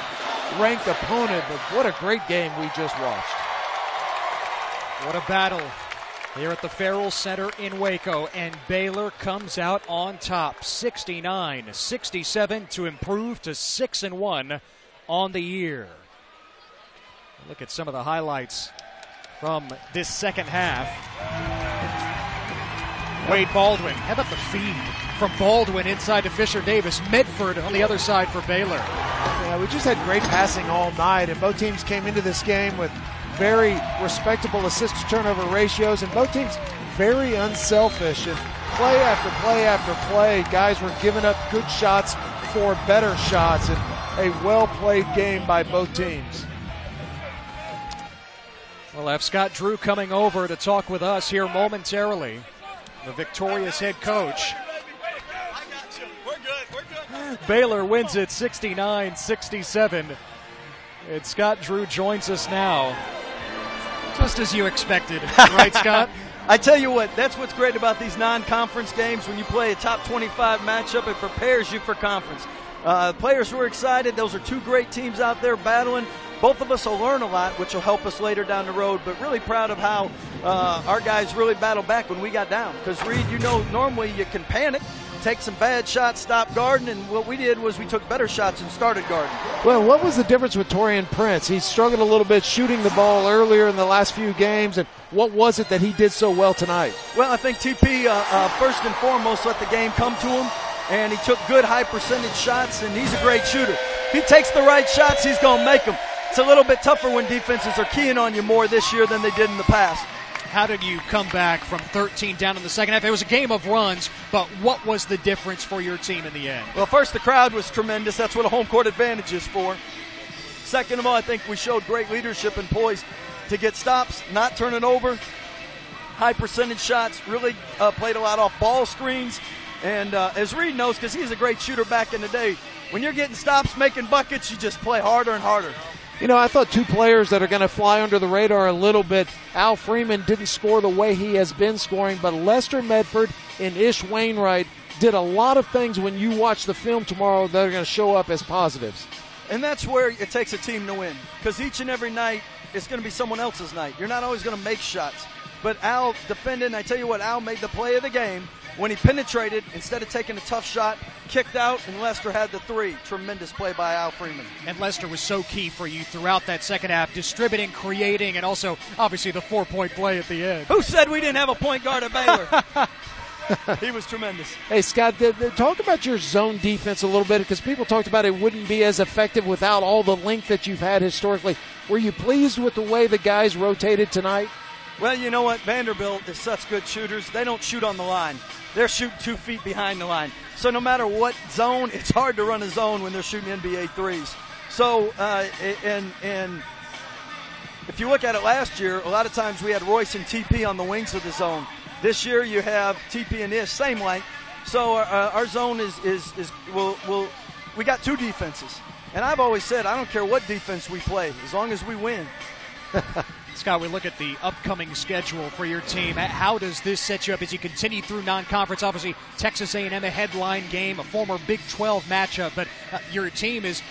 ranked opponent, but what a great game we just watched. What a battle here at the Farrell Center in Waco, and Baylor comes out on top, 69-67 to improve to 6-1 on the year. Look at some of the highlights from this second half. Wade Baldwin, how about the feed from Baldwin inside to Fisher Davis? Medford on the other side for Baylor. Yeah, we just had great passing all night, and both teams came into this game with very respectable assist-to-turnover ratios, and both teams very unselfish. And play after play after play, guys were giving up good shots for better shots, and a well-played game by both teams. We'll have Scott Drew coming over to talk with us here momentarily. The victorious head coach. Baylor wins it 69-67. And Scott Drew joins us now. Just as you expected, right, Scott? I tell you what, that's what's great about these non-conference games. When you play a top 25 matchup, it prepares you for conference. Players were excited. Those are 2 great teams out there battling. Both of us will learn a lot, which will help us later down the road, but really proud of how our guys really battled back when we got down. Because, Reed, you know, normally you can panic, take some bad shots, stop guarding, and what we did was we took better shots and started guarding. Well, what was the difference with Torian Prince? He struggled a little bit shooting the ball earlier in the last few games, and what was it that he did so well tonight? Well, I think TP, first and foremost, let the game come to him, and he took good high-percentage shots, and he's a great shooter. If he takes the right shots, he's going to make them. It's a little bit tougher when defenses are keying on you more this year than they did in the past. How did you come back from 13 down in the second half? It was a game of runs, but what was the difference for your team in the end? Well, first, the crowd was tremendous. That's what a home court advantage is for. Second of all, I think we showed great leadership and poise to get stops, not turning over, high percentage shots, really played a lot off ball screens. And as Reed knows, because he's a great shooter back in the day, when you're getting stops, making buckets, you just play harder and harder. You know, I thought 2 players that are going to fly under the radar a little bit. Al Freeman didn't score the way he has been scoring, but Lester Medford and Ish Wainwright did a lot of things when you watch the film tomorrow that are going to show up as positives. And that's where it takes a team to win, because each and every night it's going to be someone else's night. You're not always going to make shots. But Al defended, and I tell you what, Al made the play of the game when he penetrated, instead of taking a tough shot, kicked out, and Lester had the three. Tremendous play by Al Freeman. And Lester was so key for you throughout that second half, distributing, creating, and also, obviously, the 4-point play at the end. Who said we didn't have a point guard at Baylor? He was tremendous. Hey, Scott, talk about your zone defense a little bit, because people talked about it wouldn't be as effective without all the length that you've had historically. Were you pleased with the way the guys rotated tonight? Well, you know what? Vanderbilt is such good shooters. They don't shoot on the line. They're shooting 2 feet behind the line. So no matter what zone, it's hard to run a zone when they're shooting NBA threes. So, and if you look at it last year, a lot of times we had Royce and TP on the wings of the zone. This year you have TP and Ish, same length. So our zone we got 2 defenses. And I've always said, I don't care what defense we play, as long as we win. Scott, we look at the upcoming schedule for your team. How does this set you up as you continue through non-conference? Obviously, Texas A&M a headline game, a former Big 12 matchup, but your team is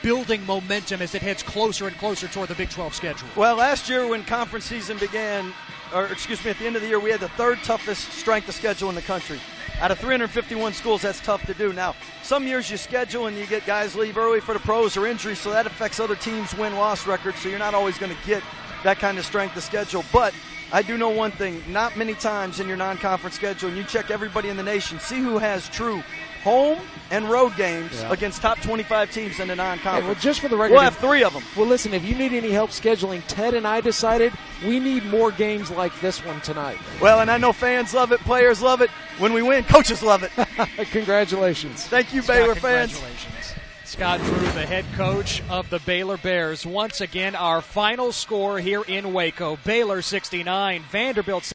building momentum as it heads closer and closer toward the Big 12 schedule. Well, last year when conference season began, at the end of the year, we had the 3rd toughest strength of schedule in the country. Out of 351 schools, that's tough to do. Now, some years you schedule and you get guys leave early for the pros or injuries, so that affects other teams' win-loss records, so you're not always going to get that kind of strength of schedule. But I do know one thing, not many times in your non-conference schedule, and you check everybody in the nation, see who has true home and road games against top 25 teams in the non-conference. Hey, well, just for the record, we'll have 3 of them. Well, listen, if you need any help scheduling, Ted and I decided we need more games like this one tonight. Well, and I know fans love it, players love it. When we win, coaches love it. Congratulations. Thank you, Scott, Baylor fans. Congratulations. Scott Drew, the head coach of the Baylor Bears. Once again, our final score here in Waco. Baylor 69, Vanderbilt